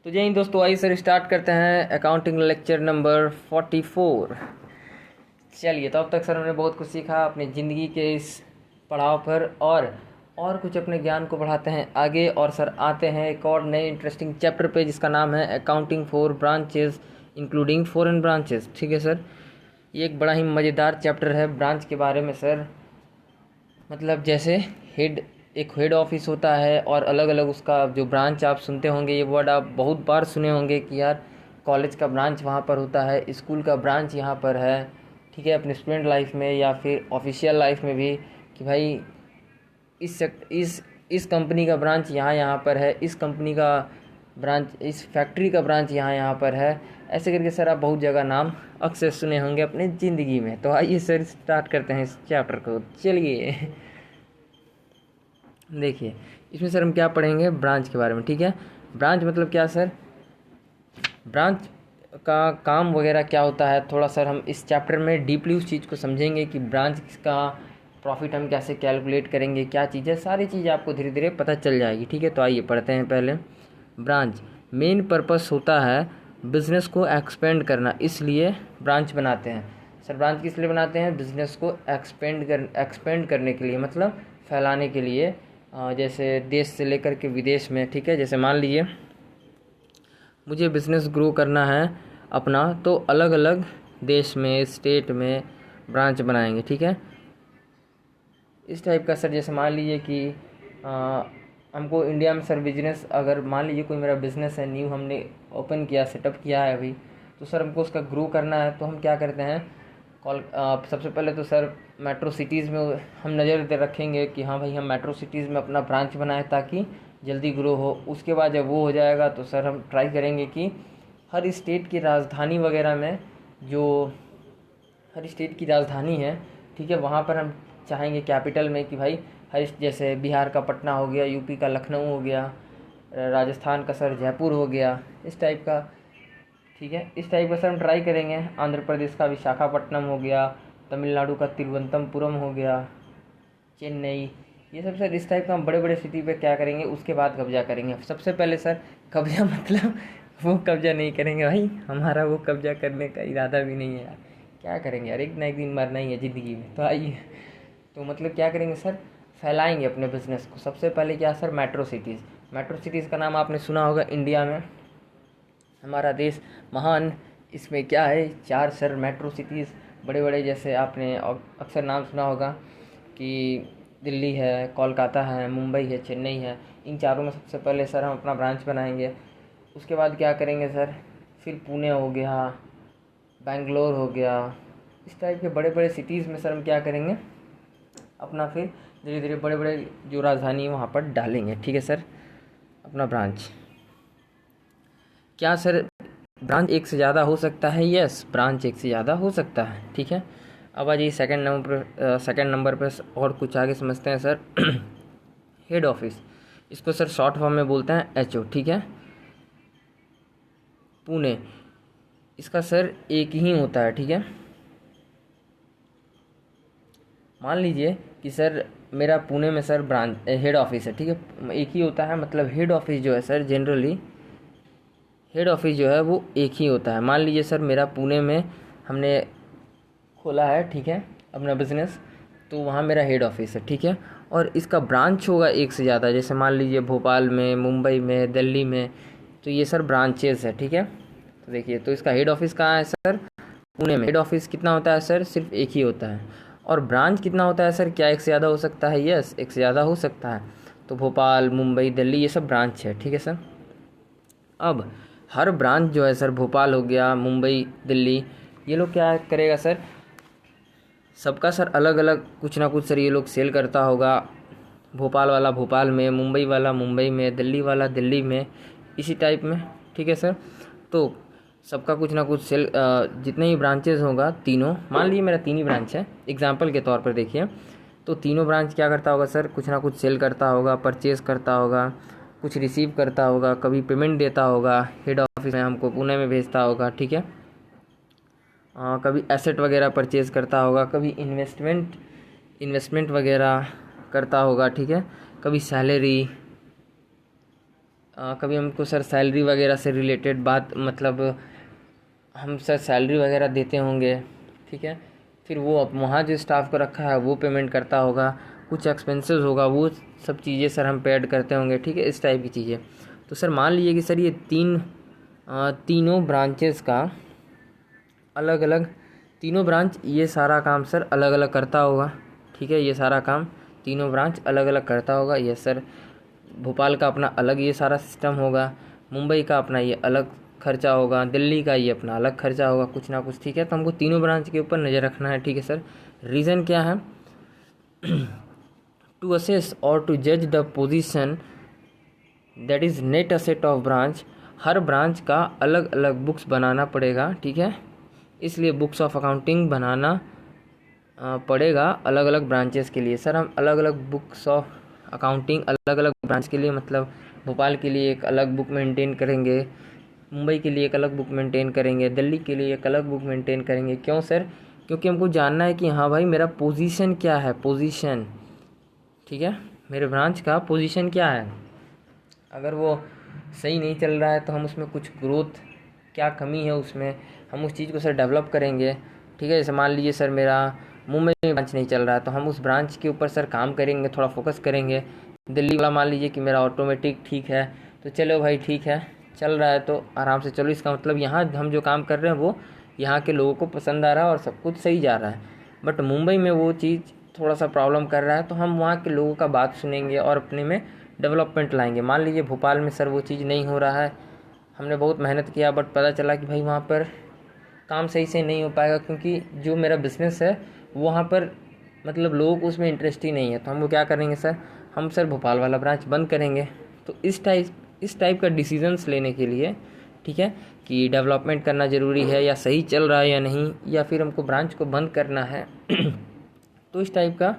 तो जय हिंद दोस्तों, आइए सर स्टार्ट करते हैं अकाउंटिंग लेक्चर नंबर 44। चलिए, तो अब तक सर हमने बहुत कुछ सीखा अपनी ज़िंदगी के इस पड़ाव पर और कुछ अपने ज्ञान को बढ़ाते हैं आगे। और सर आते हैं एक और नए इंटरेस्टिंग चैप्टर पे जिसका नाम है accounting for branches including foreign branches. ठीक है सर, ये एक बड़ा ही मज़ेदार चैप्टर है ब्रांच के बारे में सर। मतलब जैसे एक हेड ऑफिस होता है और अलग अलग उसका जो ब्रांच आप सुनते होंगे, ये वर्ड आप बहुत बार सुने होंगे कि यार कॉलेज का ब्रांच वहाँ पर होता है, स्कूल का ब्रांच यहाँ पर है। ठीक है, अपने स्टूडेंट लाइफ में या फिर ऑफिशियल लाइफ में भी कि भाई इस कंपनी का ब्रांच यहाँ पर है, इस कंपनी का ब्रांच, इस फैक्ट्री का ब्रांच यहाँ पर है। ऐसे करके सर आप बहुत जगह नाम अक्सर सुने होंगे अपने ज़िंदगी में। तो आइए सर स्टार्ट करते हैं इस चैप्टर को। चलिए देखिए, इसमें सर हम क्या पढ़ेंगे ब्रांच के बारे में। ठीक है, ब्रांच मतलब क्या सर, ब्रांच का काम वगैरह क्या होता है, थोड़ा सर हम इस चैप्टर में डीपली उस चीज़ को समझेंगे कि ब्रांच का प्रॉफिट हम कैसे कैलकुलेट करेंगे, क्या चीज़ है, सारी चीज़ें आपको धीरे धीरे पता चल जाएगी। ठीक है, तो आइए पढ़ते हैं। पहले ब्रांच मेन पर्पस होता है बिज़नेस को एक्सपेंड करना, इसलिए ब्रांच बनाते हैं। सर ब्रांच किस लिए बनाते हैं? बिज़नेस को एक्सपेंड करने के लिए, मतलब फैलाने के लिए। जैसे देश से लेकर के विदेश में। ठीक है, जैसे मान लीजिए मुझे बिज़नेस ग्रो करना है अपना, तो अलग अलग देश में, स्टेट में ब्रांच बनाएंगे। ठीक है, इस टाइप का सर। जैसे मान लीजिए कि हमको इंडिया में सर बिजनेस, अगर मान लीजिए कोई मेरा बिज़नेस है, न्यू हमने ओपन किया, सेटअप किया है अभी, तो सर हमको उसका ग्रो करना है। तो हम क्या करते हैं, सबसे पहले तो सर मेट्रो सिटीज़ में हम नज़र रखेंगे कि हाँ भाई हम मेट्रो सिटीज़ में अपना ब्रांच बनाएं ताकि जल्दी ग्रो हो। उसके बाद जब वो हो जाएगा तो सर हम ट्राई करेंगे कि हर स्टेट की राजधानी वगैरह में, जो हर स्टेट की राजधानी है, ठीक है, वहाँ पर हम चाहेंगे कैपिटल में कि भाई जैसे बिहार का पटना हो गया, यूपी का लखनऊ हो गया, राजस्थान का सर जयपुर हो गया, इस टाइप का। ठीक है, इस टाइप का सर हम ट्राई करेंगे। आंध्र प्रदेश का विशाखापट्टनम हो गया, तमिलनाडु का तिरुवनंतपुरम हो गया, चेन्नई, ये सब सर इस टाइप का हम बड़े बड़े सिटी पे क्या करेंगे, उसके बाद कब्जा करेंगे। सबसे पहले सर कब्जा मतलब वो कब्जा नहीं करेंगे भाई, हमारा वो कब्जा करने का इरादा भी नहीं है यार। क्या करेंगे यार, एक ना एक दिन मरना ही है ज़िंदगी में। तो आइए, तो मतलब क्या करेंगे सर, फैलाएंगे अपने बिज़नेस को। सबसे पहले क्या सर, मेट्रो सिटीज़ का नाम आपने सुना होगा। इंडिया में हमारा देश महान, इसमें क्या है, 4 सर मेट्रो सिटीज़ बड़े बड़े, जैसे आपने अक्सर नाम सुना होगा कि दिल्ली है, कोलकाता है, मुंबई है, चेन्नई है। इन चारों में सबसे पहले सर हम अपना ब्रांच बनाएंगे। उसके बाद क्या करेंगे सर, फिर पुणे हो गया, बेंगलोर हो गया, इस टाइप के बड़े बड़े सिटीज़ में सर हम क्या करेंगे, अपना फिर धीरे धीरे बड़े बड़े जो राजधानी है वहाँ पर डालेंगे। ठीक है सर, अपना ब्रांच। क्या सर ब्रांच एक से ज़्यादा हो सकता है? यस, ब्रांच एक से ज़्यादा हो सकता है। ठीक है, अब आ जाइए सेकंड नंबर पर और कुछ आगे समझते हैं सर। हेड ऑफिस, इसको सर शॉर्ट फॉर्म में बोलते हैं एचओ। ठीक है, पुणे, इसका सर एक ही होता है। ठीक है, मान लीजिए कि सर मेरा पुणे में सर ब्रांच हेड ऑफिस है। ठीक है, एक ही होता है, मतलब हेड ऑफिस जो है सर, जनरली हेड ऑफिस जो है वो एक ही होता है। मान लीजिए सर मेरा पुणे में हमने खोला है, ठीक है, अपना बिज़नेस, तो वहाँ मेरा हेड ऑफिस है। ठीक है, और इसका ब्रांच होगा एक से ज़्यादा, जैसे मान लीजिए भोपाल में, मुंबई में, दिल्ली में, तो ये सर ब्रांचेस है। ठीक है, तो देखिए, तो इसका हेड ऑफिस कहाँ है सर, पुणे में। हेड ऑफिस कितना होता है सर, सिर्फ एक ही होता है। और ब्रांच कितना होता है सर, क्या एक से ज़्यादा हो सकता है? यस, एक से ज़्यादा हो सकता है। तो भोपाल, मुंबई, दिल्ली, ये सब ब्रांच है। ठीक है सर, अब हर ब्रांच जो है सर, भोपाल हो गया, मुंबई, दिल्ली, ये लोग क्या करेगा सर, सबका सर अलग अलग कुछ ना कुछ सर ये लोग सेल करता होगा। भोपाल वाला भोपाल में, मुंबई वाला मुंबई में, दिल्ली वाला दिल्ली में, इसी टाइप में। ठीक है सर, तो सबका कुछ ना कुछ सेल, जितने ही ब्रांचेज होगा, तीनों, मान लीजिए मेरा 3 ही ब्रांच है, एग्जांपल के तौर पर देखिए, तो तीनों ब्रांच क्या करता होगा सर, कुछ ना कुछ सेल करता होगा, परचेज़ करता होगा, कुछ रिसीव करता होगा, कभी पेमेंट देता होगा, हेड ऑफिस में हमको पुणे में भेजता होगा। ठीक है, कभी एसेट वगैरह परचेज़ करता होगा, कभी इन्वेस्टमेंट वगैरह करता होगा। ठीक है, कभी सैलरी, कभी हमको सर सैलरी वगैरह से रिलेटेड बात, मतलब हम सर सैलरी वगैरह देते होंगे, ठीक है। फिर वो अब वहाँ जो स्टाफ को रखा है वो पेमेंट करता होगा, कुछ एक्सपेंसेस होगा, वो सब चीज़ें सर हम पे ऐड करते होंगे, ठीक है, इस टाइप की चीज़ें। तो सर मान लीजिए कि सर ये तीनों ब्रांचेस का अलग अलग, तीनों ब्रांच ये सारा काम सर अलग अलग करता होगा, ठीक है। ये सारा काम तीनों ब्रांच अलग अलग करता होगा। ये सर भोपाल का अपना अलग ये सारा सिस्टम होगा, मुंबई का अपना ये अलग खर्चा होगा, दिल्ली का ये अपना अलग खर्चा होगा, कुछ ना कुछ, ठीक है। तो हमको तीनों ब्रांच के ऊपर नज़र रखना है, ठीक है सर। रीज़न क्या है? टू असेस और टू जज the position that is net asset of branch, her branch का अलग अलग बुक्स बनाना पड़ेगा, ठीक है। इसलिए बुक्स ऑफ अकाउंटिंग बनाना पड़ेगा अलग अलग ब्रांचेस के लिए। सर हम अलग अलग बुक्स ऑफ अकाउंटिंग अलग अलग ब्रांच के लिए, मतलब भोपाल के लिए एक अलग बुक मेंटेन करेंगे, मुंबई के लिए एक अलग बुक मेंटेन करेंगे, दिल्ली के लिए एक अलग बुक मेंटेन करेंगे। क्यों सर? क्योंकि हमको जानना है कि हाँ भाई मेरा पोजीशन क्या है, पोजीशन, ठीक है, मेरे ब्रांच का पोजीशन क्या है। अगर वो सही नहीं चल रहा है तो हम उसमें कुछ ग्रोथ, क्या कमी है उसमें, हम उस चीज़ को सर डेवलप करेंगे, ठीक है। जैसे मान लीजिए सर मेरा मुंबई में ब्रांच नहीं चल रहा है तो हम उस ब्रांच के ऊपर सर काम करेंगे, थोड़ा फोकस करेंगे। दिल्ली वाला मान लीजिए कि मेरा ऑटोमेटिक ठीक है, तो चलो भाई ठीक है, चल रहा है तो आराम से चलो। इसका मतलब यहाँ हम जो काम कर रहे हैं वो यहाँ के लोगों को पसंद आ रहा है और सब कुछ सही जा रहा है। बट मुंबई में वो चीज़ थोड़ा सा प्रॉब्लम कर रहा है, तो हम वहाँ के लोगों का बात सुनेंगे और अपने में डेवलपमेंट लाएंगे। मान लीजिए भोपाल में सर वो चीज़ नहीं हो रहा है, हमने बहुत मेहनत किया बट पता चला कि भाई वहाँ पर काम सही से नहीं हो पाएगा, क्योंकि जो मेरा बिज़नेस है वहाँ पर मतलब लोगों को उसमें इंटरेस्ट ही नहीं है। तो हम वो क्या करेंगे सर, हम सर भोपाल वाला ब्रांच बंद करेंगे। तो इस टाइप का डिसीजंस लेने के लिए, ठीक है, कि डेवलपमेंट करना ज़रूरी है या सही चल रहा है या नहीं, या फिर हमको ब्रांच को बंद करना है तो इस टाइप का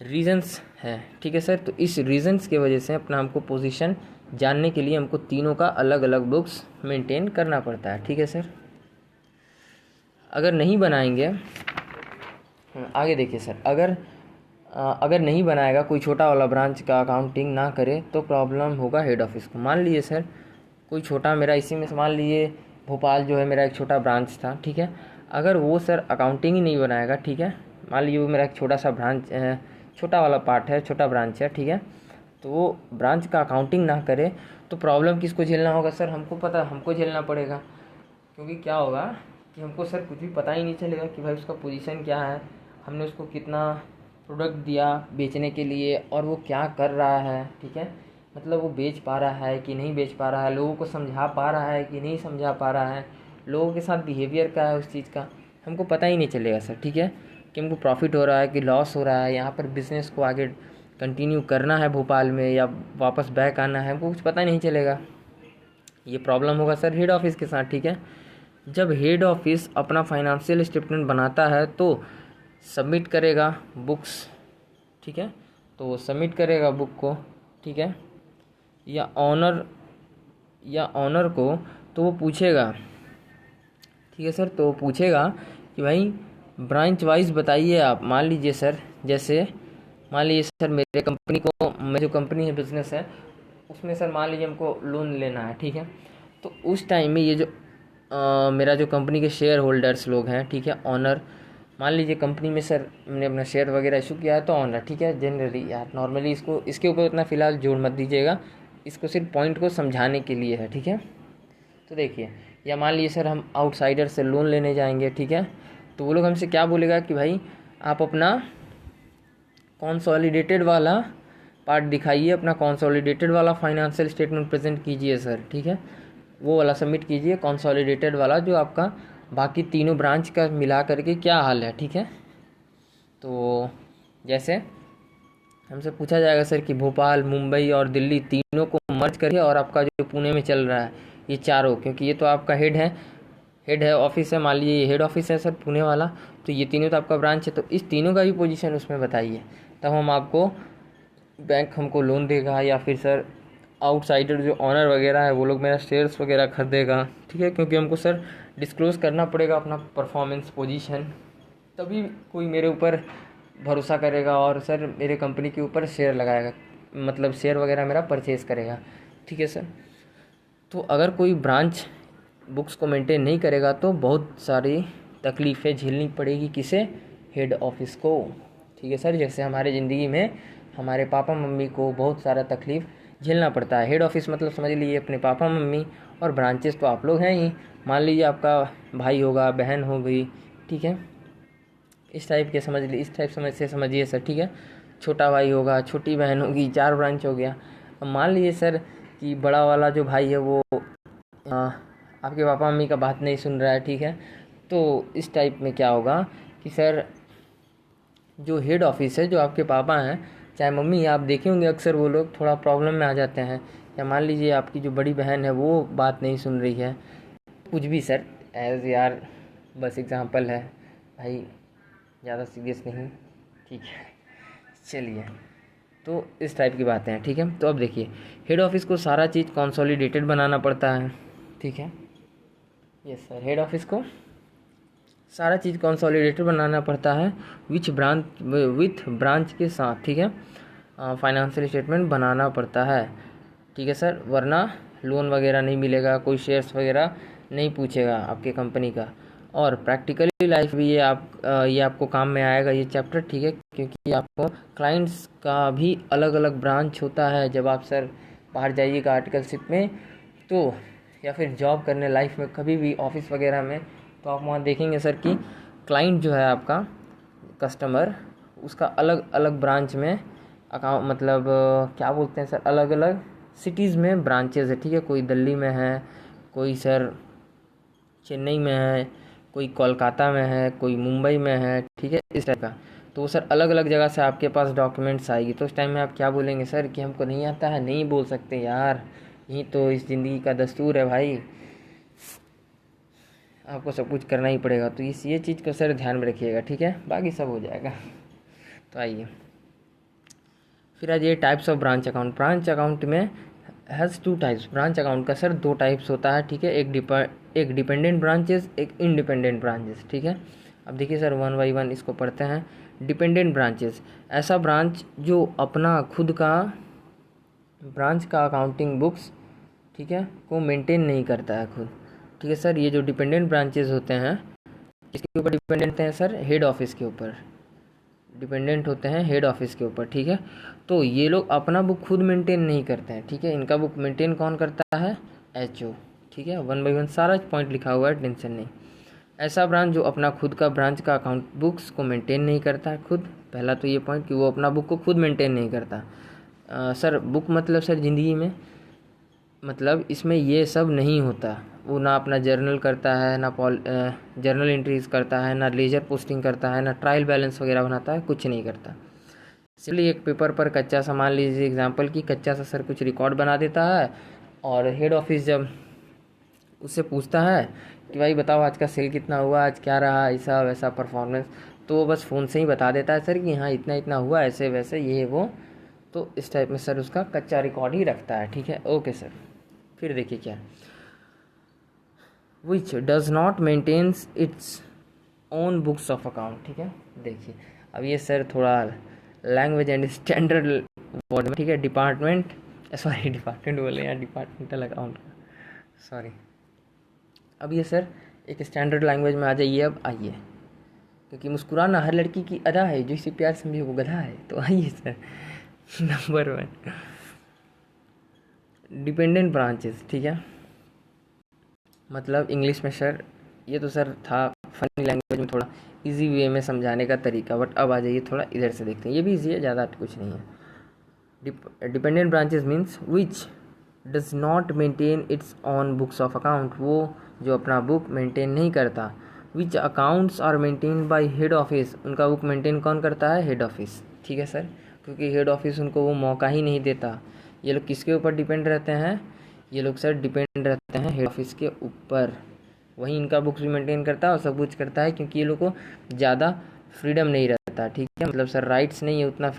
रीज़न्स है, ठीक है सर। तो इस रीज़न्स की वजह से अपना हमको पोजीशन जानने के लिए हमको तीनों का अलग अलग बुक्स मेंटेन करना पड़ता है, ठीक है सर। अगर नहीं बनाएंगे, आगे देखिए सर, अगर नहीं बनाएगा, कोई छोटा वाला ब्रांच का अकाउंटिंग ना करे तो प्रॉब्लम होगा हेड ऑफिस को। मान लीजिए सर कोई छोटा, मेरा इसी में से मान लीजिए भोपाल जो है मेरा एक छोटा ब्रांच था, ठीक है, अगर वो सर अकाउंटिंग ही नहीं बनाएगा, ठीक है, मान लीजिए वो मेरा एक छोटा सा ब्रांच, छोटा वाला पार्ट है, छोटा ब्रांच है, ठीक है, तो वो ब्रांच का अकाउंटिंग ना करे तो प्रॉब्लम किसको झेलना होगा सर? हमको झेलना पड़ेगा। क्योंकि क्या होगा कि हमको सर कुछ भी पता ही नहीं चलेगा कि भाई उसका पोजीशन क्या है, हमने उसको कितना प्रोडक्ट दिया बेचने के लिए और वो क्या कर रहा है, ठीक है, मतलब वो बेच पा रहा है कि नहीं बेच पा रहा है, लोगों को समझा पा रहा है कि नहीं समझा पा रहा है, लोगों के साथ बिहेवियर क्या है उस चीज़ का, हमको पता ही नहीं चलेगा सर, ठीक है, कि हमको प्रॉफिट हो रहा है कि लॉस हो रहा है, यहाँ पर बिज़नेस को आगे कंटिन्यू करना है भोपाल में या वापस बैक आना है, हमको कुछ पता नहीं चलेगा। ये प्रॉब्लम होगा सर हेड ऑफिस के साथ, ठीक है। जब हेड ऑफिस अपना फाइनेंशियल स्टेटमेंट बनाता है तो सबमिट करेगा बुक्स, ठीक है, तो सबमिट करेगा बुक को, ठीक है, या ऑनर को, तो वो पूछेगा, ठीक है सर, तो पूछेगा कि भाई ब्रांच वाइज बताइए आप। मान लीजिए सर, जैसे मान लीजिए सर मेरे कंपनी को, मेरी जो कंपनी है बिज़नेस है उसमें सर मान लीजिए हमको लोन लेना है, ठीक है, तो उस टाइम में ये जो मेरा जो कंपनी के शेयर होल्डर्स लोग हैं, ठीक है, ऑनर, मान लीजिए कंपनी में सर हमने अपना शेयर वगैरह इशू किया है तो ऑनर, ठीक है, जनरली यार नॉर्मली इसके ऊपर उतना फ़िलहाल जोड़ मत दीजिएगा, इसको सिर्फ पॉइंट को समझाने के लिए है, ठीक है। तो देखिए, या मान लीजिए सर हम आउटसाइडर से लोन लेने जाएंगे, ठीक है, तो वो लोग हमसे क्या बोलेगा कि भाई आप अपना कॉन्सोलिडेटेड वाला पार्ट दिखाइए, अपना कॉन्सोलिडेटेड वाला फाइनेंशियल स्टेटमेंट प्रेजेंट कीजिए सर, ठीक है, वो वाला सबमिट कीजिए, कॉन्सोलिडेटेड वाला जो आपका बाकी तीनों ब्रांच का मिला करके क्या हाल है, ठीक है। तो जैसे हमसे पूछा जाएगा सर कि भोपाल, मुंबई और दिल्ली तीनों को मर्ज करिए और आपका जो पुणे में चल रहा है ये चारों, क्योंकि ये तो आपका हेड है, ऑफिस है, मान लीजिए ये हेड ऑफिस है सर पुणे वाला, तो ये तीनों तो आपका ब्रांच है, तो इस तीनों का भी पोजीशन उसमें बताइए, तब हम आपको, बैंक हमको लोन देगा या फिर सर आउटसाइडर जो ऑनर वगैरह है वो लोग मेरा शेयर्स वगैरह खरीदेगा, ठीक है, क्योंकि हमको सर डिस्क्लोज़ करना पड़ेगा अपना परफॉर्मेंस पोजीशन, तभी कोई मेरे ऊपर भरोसा करेगा और सर मेरे कंपनी के ऊपर शेयर लगाएगा, मतलब शेयर वगैरह मेरा परचेज़ करेगा। ठीक है सर। तो अगर कोई ब्रांच बुक्स को मेंटेन नहीं करेगा तो बहुत सारी तकलीफ़ें झेलनी पड़ेगी, किसे? हेड ऑफिस को। ठीक है सर। जैसे हमारे ज़िंदगी में हमारे पापा मम्मी को बहुत सारा तकलीफ़ झेलना पड़ता है। हेड ऑफिस मतलब समझ लीजिए अपने पापा मम्मी, और ब्रांचेस तो आप लोग हैं ही। मान लीजिए आपका भाई होगा, बहन हो गई, ठीक है, इस टाइप के समझ ली, इस टाइप से समझिए सर, ठीक है। छोटा भाई होगा, छोटी बहन होगी, 4 ब्रांच हो गया। अब मान लीजिए सर कि बड़ा वाला जो भाई है वो आपके पापा मम्मी का बात नहीं सुन रहा है, ठीक है। तो इस टाइप में क्या होगा कि सर जो हेड ऑफिस है, जो आपके पापा हैं चाहे मम्मी, आप देखे होंगे अक्सर वो लोग थोड़ा प्रॉब्लम में आ जाते हैं। या मान लीजिए आपकी जो बड़ी बहन है वो बात नहीं सुन रही है, कुछ भी सर, एज यार बस एग्जांपल है भाई, ज़्यादा सीरियस नहीं, ठीक है, चलिए। तो इस टाइप की बातें हैं, ठीक है। तो अब देखिए हेड ऑफिस को सारा चीज़ कंसोलिडेटेड बनाना पड़ता है, ठीक है। यस सर, हेड ऑफिस को सारा चीज़ कंसोलिडेटेड बनाना पड़ता है विथ ब्रांच के साथ, ठीक है। फाइनेंशियल स्टेटमेंट बनाना पड़ता है, ठीक है सर, वरना लोन वगैरह नहीं मिलेगा, कोई शेयर्स वगैरह नहीं पूछेगा आपके कंपनी का। और प्रैक्टिकली लाइफ भी ये आपको काम में आएगा ये चैप्टर, ठीक है, क्योंकि आपको क्लाइंट्स का भी अलग अलग ब्रांच होता है। जब आप सर बाहर जाइएगा आर्टिकलशिप में तो, या फिर जॉब करने लाइफ में कभी भी ऑफिस वगैरह में, तो आप वहाँ देखेंगे सर कि क्लाइंट जो है आपका कस्टमर, उसका अलग अलग ब्रांच में अकाउंट, मतलब क्या बोलते हैं सर, अलग अलग सिटीज़ में ब्रांचेज़ है, ठीक है। कोई दिल्ली में है, कोई सर चेन्नई में है, कोई कोलकाता में है, कोई मुंबई में है, ठीक है, इस टाइप का। तो वो सर अलग अलग जगह से आपके पास डॉक्यूमेंट्स आएगी। तो उस टाइम में आप क्या बोलेंगे सर कि हमको नहीं आता है? नहीं बोल सकते यार, यही तो इस ज़िंदगी का दस्तूर है भाई, आपको सब कुछ करना ही पड़ेगा। तो ये चीज़ को सर ध्यान में रखिएगा, ठीक है, बाकी सब हो जाएगा। तो आइए फिर आज ये types of branch account. Branch account में हैज़ 2 टाइप्स। ब्रांच अकाउंट का सर 2 टाइप्स होता है, ठीक है। एक डिपेंडेंट ब्रांचेस, एक इंडिपेंडेंट ब्रांचेस, ठीक है। अब देखिए सर 1 बाई 1 इसको पढ़ते हैं। डिपेंडेंट ब्रांचेस, ऐसा ब्रांच जो अपना खुद का ब्रांच का अकाउंटिंग बुक्स, ठीक है, को मेंटेन नहीं करता है खुद, ठीक है सर। ये जो डिपेंडेंट ब्रांचेस होते हैं, इसके ऊपर डिपेंडेंट हैं सर, हेड ऑफिस के ऊपर डिपेंडेंट होते हैं, हेड ऑफिस के ऊपर, ठीक है। तो ये लोग अपना बुक खुद मेंटेन नहीं करते हैं, ठीक है। इनका बुक मेंटेन कौन करता है? एचओ, ठीक है। 1 बाई 1 सारा पॉइंट लिखा हुआ है, टेंशन नहीं। ऐसा ब्रांच जो अपना खुद का ब्रांच का अकाउंट बुक्स को मेंटेन नहीं करता है खुद, पहला तो ये पॉइंट कि वो अपना बुक को खुद मेंटेन नहीं करता। सर बुक मतलब सर ज़िंदगी में, मतलब इसमें ये सब नहीं होता। वो ना अपना जर्नल करता है, ना जर्नल एंट्रीज करता है, ना लेजर पोस्टिंग करता है, ना ट्रायल बैलेंस वगैरह बनाता है, कुछ नहीं करता। इसलिए एक पेपर पर कच्चा सा, मान लीजिए एग्जांपल कि कच्चा सा सर कुछ रिकॉर्ड बना देता है, और हेड ऑफिस जब उससे पूछता है कि भाई बताओ आज का सेल कितना हुआ, आज क्या रहा, ऐसा वैसा परफॉर्मेंस, तो वो बस फ़ोन से ही बता देता है सर कि हाँ इतना इतना हुआ, ऐसे वैसे ये वो। तो इस टाइप में सर उसका कच्चा रिकॉर्ड ही रखता है, ठीक है। ओके सर, फिर देखिए क्या, which does not maintains its own books of account, ठीक है। देखिए अब ये सर थोड़ा लैंग्वेज एंड स्टैंडर्ड वर्ड में, ठीक है। डिपार्टमेंट बोले यार, डिपार्टमेंटल अकाउंट, सॉरी। अब ये सर एक स्टैंडर्ड लैंग्वेज में आ जाइए, अब आइए, क्योंकि मुस्कुराना हर लड़की की अदा है, जो इसे प्यार समझे वो गधा है। तो आइए सर नंबर 1, डिपेंडेंट ब्रांचेस, ठीक है। मतलब इंग्लिश में सर, ये तो सर था फनी लैंग्वेज में, थोड़ा इजी वे में समझाने का तरीका, बट अब आ जाइए थोड़ा इधर से देखते हैं, ये भी इजी है, ज़्यादा कुछ नहीं है। Dependent branches means which does not maintain its own books of account, वो जो अपना बुक मेंटेन नहीं करता। Which accounts are maintain by head office, उनका बुक मेंटेन कौन करता है? हेड ऑफिस, ठीक है सर, क्योंकि हेड ऑफिस उनको वो मौका ही नहीं देता। ये लोग किसके ऊपर डिपेंड रहते हैं? ये लोग सर डिपेंड रहते हैं हेड ऑफिस के ऊपर, वही इनका बुक्स भी मेंटेन करता है और सब कुछ करता है, क्योंकि ये लोग को ज़्यादा फ्रीडम नहीं रहता, ठीक है। मतलब सर राइट्स नहीं है उतना,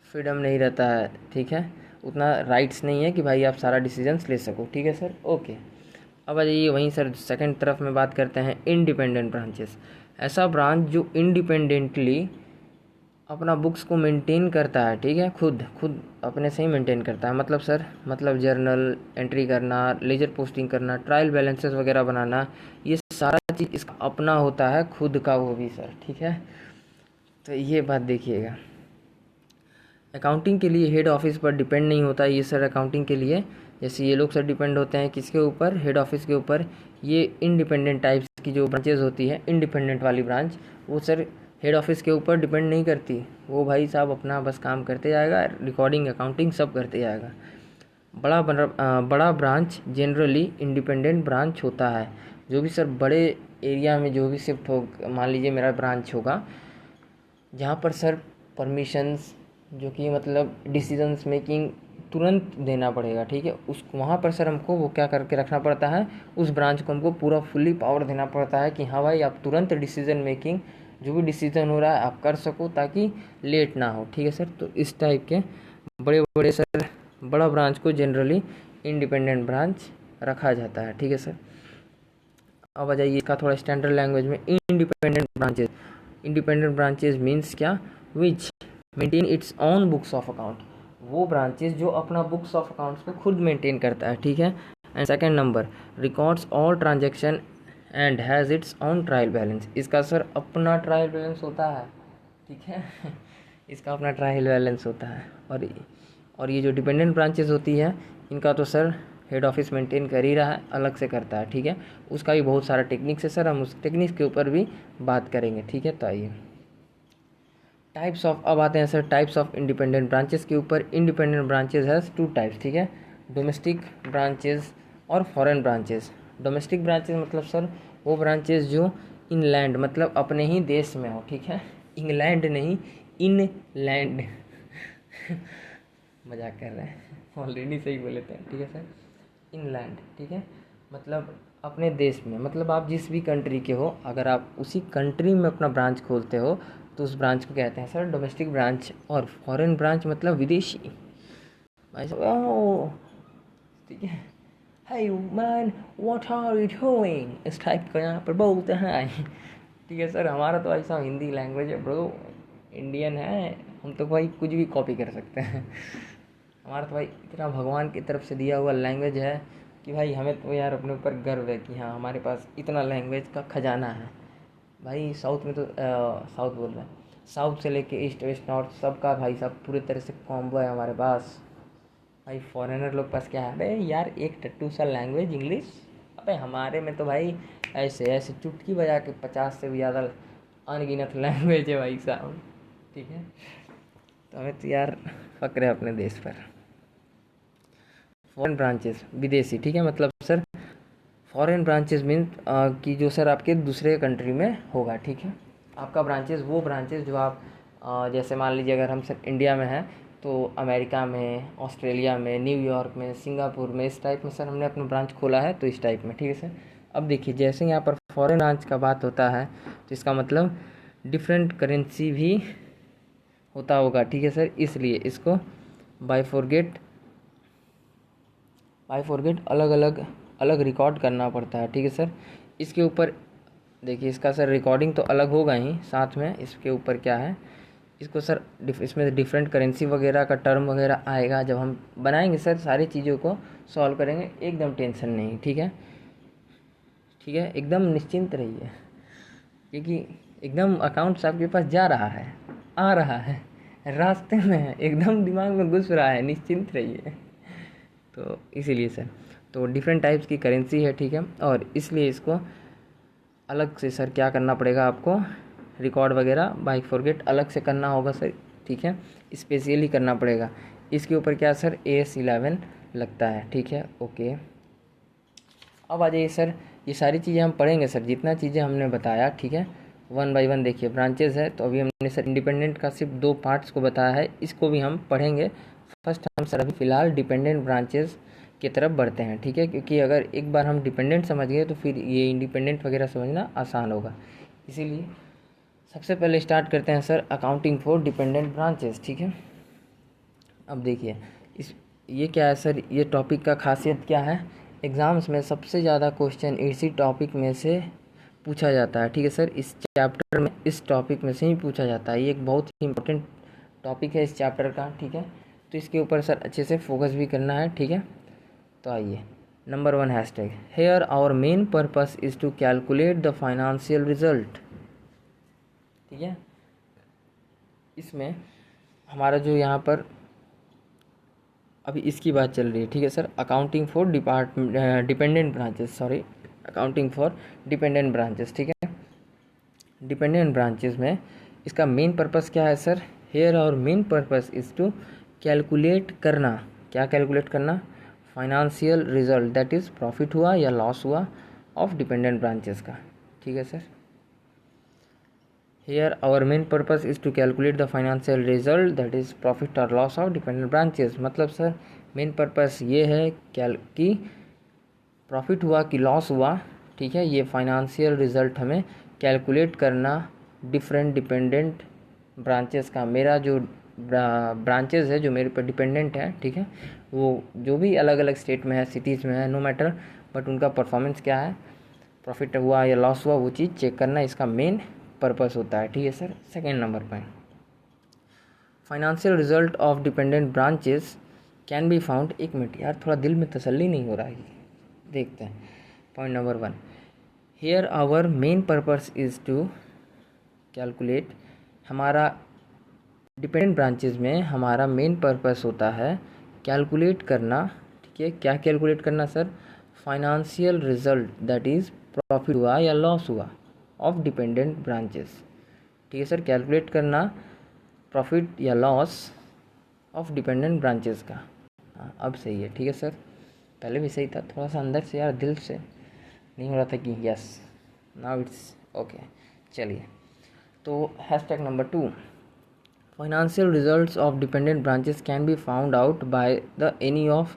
फ्रीडम नहीं रहता है, ठीक है, उतना राइट्स नहीं है कि भाई आप सारा डिसीजंस ले सको, ठीक है सर। ओके, अब आ जाइए वहीं सर सेकंड तरफ में बात करते हैं इंडिपेंडेंट ब्रांचेस। ऐसा ब्रांच जो इंडिपेंडेंटली अपना बुक्स को मेंटेन करता है, ठीक है, खुद खुद अपने से ही मेंटेन करता है। मतलब सर, मतलब जर्नल एंट्री करना, लेजर पोस्टिंग करना, ट्रायल बैलेंसेस वगैरह बनाना, ये सारा चीज़ इसका अपना होता है, खुद का वो भी सर, ठीक है। तो ये बात देखिएगा, अकाउंटिंग के लिए हेड ऑफिस पर डिपेंड नहीं होता ये सर। अकाउंटिंग के लिए जैसे ये लोग सर डिपेंड होते हैं किसके ऊपर, हेड ऑफिस के ऊपर। ये इंडिपेंडेंट टाइप्स की जो ब्रांचेज होती है, इंडिपेंडेंट वाली ब्रांच, वो सर हेड ऑफिस के ऊपर डिपेंड नहीं करती। वो भाई साहब अपना बस काम करते जाएगा, रिकॉर्डिंग अकाउंटिंग सब करते जाएगा। बड़ा ब्रांच जनरली इंडिपेंडेंट ब्रांच होता है। जो भी सर बड़े एरिया में जो भी शिफ्ट हो, मान लीजिए मेरा ब्रांच होगा जहाँ पर सर परमिशंस, जो कि मतलब डिसीजंस मेकिंग तुरंत देना पड़ेगा, ठीक है, उस वहाँ पर सर हमको वो क्या करके रखना पड़ता है, उस ब्रांच को हमको पूरा फुल्ली पावर देना पड़ता है कि हाँ भाई आप तुरंत डिसीजन मेकिंग, जो भी डिसीजन हो रहा है आप कर सको ताकि लेट ना हो, ठीक है सर। तो इस टाइप के बड़े बड़े सर बड़ा ब्रांच को जनरली इंडिपेंडेंट ब्रांच रखा जाता है, ठीक है सर। अब आ जाइए इसका थोड़ा स्टैंडर्ड लैंग्वेज में, independent branches. Independent branches means क्या, which maintain its own books of account. वो ब्रांचेज जो अपना बुक्स ऑफ अकाउंट्स को खुद मेंटेन करता है, ठीक है। And second number, records all transaction and has its own trial balance. इसका सर अपना ट्रायल बैलेंस होता है, ठीक है इसका अपना ट्रायल बैलेंस होता है। और ये जो डिपेंडेंट ब्रांचेज होती है इनका तो सर हेड ऑफिस मेंटेन कर ही रहा है, अलग से करता है, ठीक है। उसका भी बहुत सारा टेक्निक्स है सर, हम उस टेक्निक्स के ऊपर भी बात करेंगे, ठीक है। तो आइए टाइप्स ऑफ, अब आते हैं sir types of independent branches के ऊपर। Independent branches has two types, ठीक है, डोमेस्टिक ब्रांचेस और फॉरेन ब्रांचेस। डोमेस्टिक ब्रांचेस मतलब सर वो ब्रांचेस जो इनलैंड, मतलब अपने ही देश में हो, ठीक है, इंग्लैंड नहीं, इनलैंड मजाक कर रहे हैं, ऑलरेडी सही बोले थे, ठीक है सर, इनलैंड, ठीक है, मतलब अपने देश में, मतलब आप जिस भी कंट्री के हो, अगर आप उसी कंट्री में अपना ब्रांच खोलते हो तो उस ब्रांच को कहते हैं सर डोमेस्टिक ब्रांच। और फॉरेन ब्रांच मतलब विदेशी, भाई साहब, ठीक है, hey man what are you doing, इस टाइप का यहाँ पर बोलते हैं, ठीक है सर। हमारा तो ऐसा हिंदी लैंग्वेज है ब्रो, इंडियन है हम तो भाई, कुछ भी कॉपी कर सकते हैं। हमारा तो भाई इतना भगवान की तरफ से दिया हुआ लैंग्वेज है कि भाई हमें तो यार अपने ऊपर गर्व है कि हाँ हमारे पास इतना लैंग्वेज का खजाना है भाई। साउथ में तो साउथ बोल रहे हैं, साउथ से लेके ईस्ट वेस्ट नॉर्थ सबका भाई साहब पूरे तरह से कॉम्बो है हमारे पास। भाई फॉरेनर लोग पास क्या है, अरे यार एक टट्टू सा लैंग्वेज इंग्लिश, अबे हमारे में तो भाई ऐसे ऐसे चुटकी बजा के 50 से भी ज़्यादा अनगिनत लैंग्वेज है भाई साहब, ठीक है। तो हमें तो यार फक्र है अपने देश पर। फॉरेन ब्रांचेस विदेशी, ठीक है, मतलब सर फॉरेन ब्रांचेस मीन कि जो सर आपके दूसरे कंट्री में होगा, ठीक है। आपका ब्रांचेस वो ब्रांचेस जो आप जैसे मान लीजिए अगर हम सर इंडिया में हैं तो अमेरिका में, ऑस्ट्रेलिया में, न्यूयॉर्क में, सिंगापुर में, इस टाइप में सर हमने अपना ब्रांच खोला है, तो इस टाइप में, ठीक है सर। अब देखिए जैसे यहाँ पर फॉरेन ब्रांच का बात होता है तो इसका मतलब डिफरेंट करेंसी भी होता होगा, ठीक है सर, इसलिए इसको बाइफोरगेट अलग अलग रिकॉर्ड करना पड़ता है, ठीक है सर। इसके ऊपर देखिए इसका सर रिकॉर्डिंग तो अलग होगा ही, साथ में इसके ऊपर क्या है, इसको सर इसमें डिफरेंट करेंसी वगैरह का टर्म वगैरह आएगा जब हम बनाएंगे सर, सारी चीज़ों को सॉल्व करेंगे, एकदम टेंशन नहीं, ठीक है, ठीक है, एकदम निश्चिंत रहिए, क्योंकि एकदम अकाउंट्स आपके पास जा रहा है, आ रहा है, रास्ते में है, एकदम दिमाग में घुस रहा है, निश्चिंत रहिए। तो इसीलिए सर तो डिफरेंट टाइप्स की करेंसी है, ठीक है, और इसलिए इसको अलग से सर क्या करना पड़ेगा आपको, रिकॉर्ड वगैरह बाई फॉरगेट अलग से करना होगा सर, ठीक है, स्पेशली करना पड़ेगा। इसके ऊपर क्या सर AS11 लगता है, ठीक है, ओके। अब आ जाइए सर, ये सारी चीज़ें हम पढ़ेंगे सर, जितना चीज़ें हमने बताया, ठीक है, वन बाई वन। देखिए ब्रांचेस है तो अभी हमने सर इंडिपेंडेंट का सिर्फ 2 पार्ट्स को बताया है, इसको भी हम पढ़ेंगे। फर्स्ट हम सर अभी फ़िलहाल डिपेंडेंट ब्रांचेस की तरफ बढ़ते हैं, ठीक है, क्योंकि अगर एक बार हम डिपेंडेंट समझ गए तो फिर ये इंडिपेंडेंट वगैरह समझना आसान होगा। इसीलिए सबसे पहले स्टार्ट करते हैं sir accounting for dependent branches, ठीक है। अब देखिए ये क्या है सर, ये टॉपिक का खासियत क्या है, एग्ज़ाम्स में सबसे ज़्यादा क्वेश्चन इसी टॉपिक में से पूछा जाता है, ठीक है सर। इस चैप्टर में इस टॉपिक में से ही पूछा जाता है। ये एक बहुत ही इंपॉर्टेंट टॉपिक है इस चैप्टर का, ठीक है। तो इसके ऊपर सर अच्छे से फोकस भी करना है, ठीक है। तो आइए, number 1 hashtag, here our main purpose is to calculate the financial result, ठीक है। इसमें हमारा जो यहाँ पर अभी इसकी बात चल रही है, ठीक है sir, accounting for dependent branches, sorry, accounting for dependent branches, ठीक है। डिपेंडेंट ब्रांचेस में इसका मेन पर्पस क्या है सर? हेयर और main purpose is to calculate करना, क्या कैलकुलेट करना? Financial result, that is profit हुआ या लॉस हुआ ऑफ डिपेंडेंट ब्रांचेस का, ठीक है sir. Here our main purpose is to calculate the financial result, that is profit और लॉस ऑफ डिपेंडेंट ब्रांचेस। मतलब सर मेन पर्पस ये है कि प्रॉफिट हुआ कि लॉस हुआ, ठीक है, ये फाइनेंशियल रिजल्ट हमें कैलकुलेट करना डिफरेंट डिपेंडेंट ब्रांचेस का। मेरा जो ब्रांचेस है जो मेरे पर डिपेंडेंट है, ठीक है, वो जो भी अलग अलग स्टेट में है, सिटीज़ में है, नो मैटर, बट उनका परफॉर्मेंस क्या है, प्रॉफिट हुआ या लॉस हुआ, वो चीज़ चेक करना इसका मेन पर्पस होता है, ठीक है सर। सेकेंड नंबर पर, financial result of dependent branches can be found, एक मिनट यार, थोड़ा दिल में तसल्ली नहीं हो रहा है, देखते हैं। Point number 1, here our main purpose is to calculate, हमारा डिपेंडेंट ब्रांचेस में हमारा मेन पर्पस होता है कैलकुलेट करना, ठीक है। क्या कैलकुलेट करना sir? Financial result, that is profit हुआ या लॉस हुआ ऑफ डिपेंडेंट ब्रांचेस, ठीक है सर। कैलकुलेट करना प्रॉफिट या लॉस ऑफ डिपेंडेंट ब्रांचेस का। हाँ, अब सही है, ठीक है सर। पहले भी सही था, थोड़ा सा अंदर से यार दिल से नहीं हो रहा था कि यस, नाउ इट्स ओके। चलिए, तो hashtag number 2, financial results of dependent branches can be found out by the any of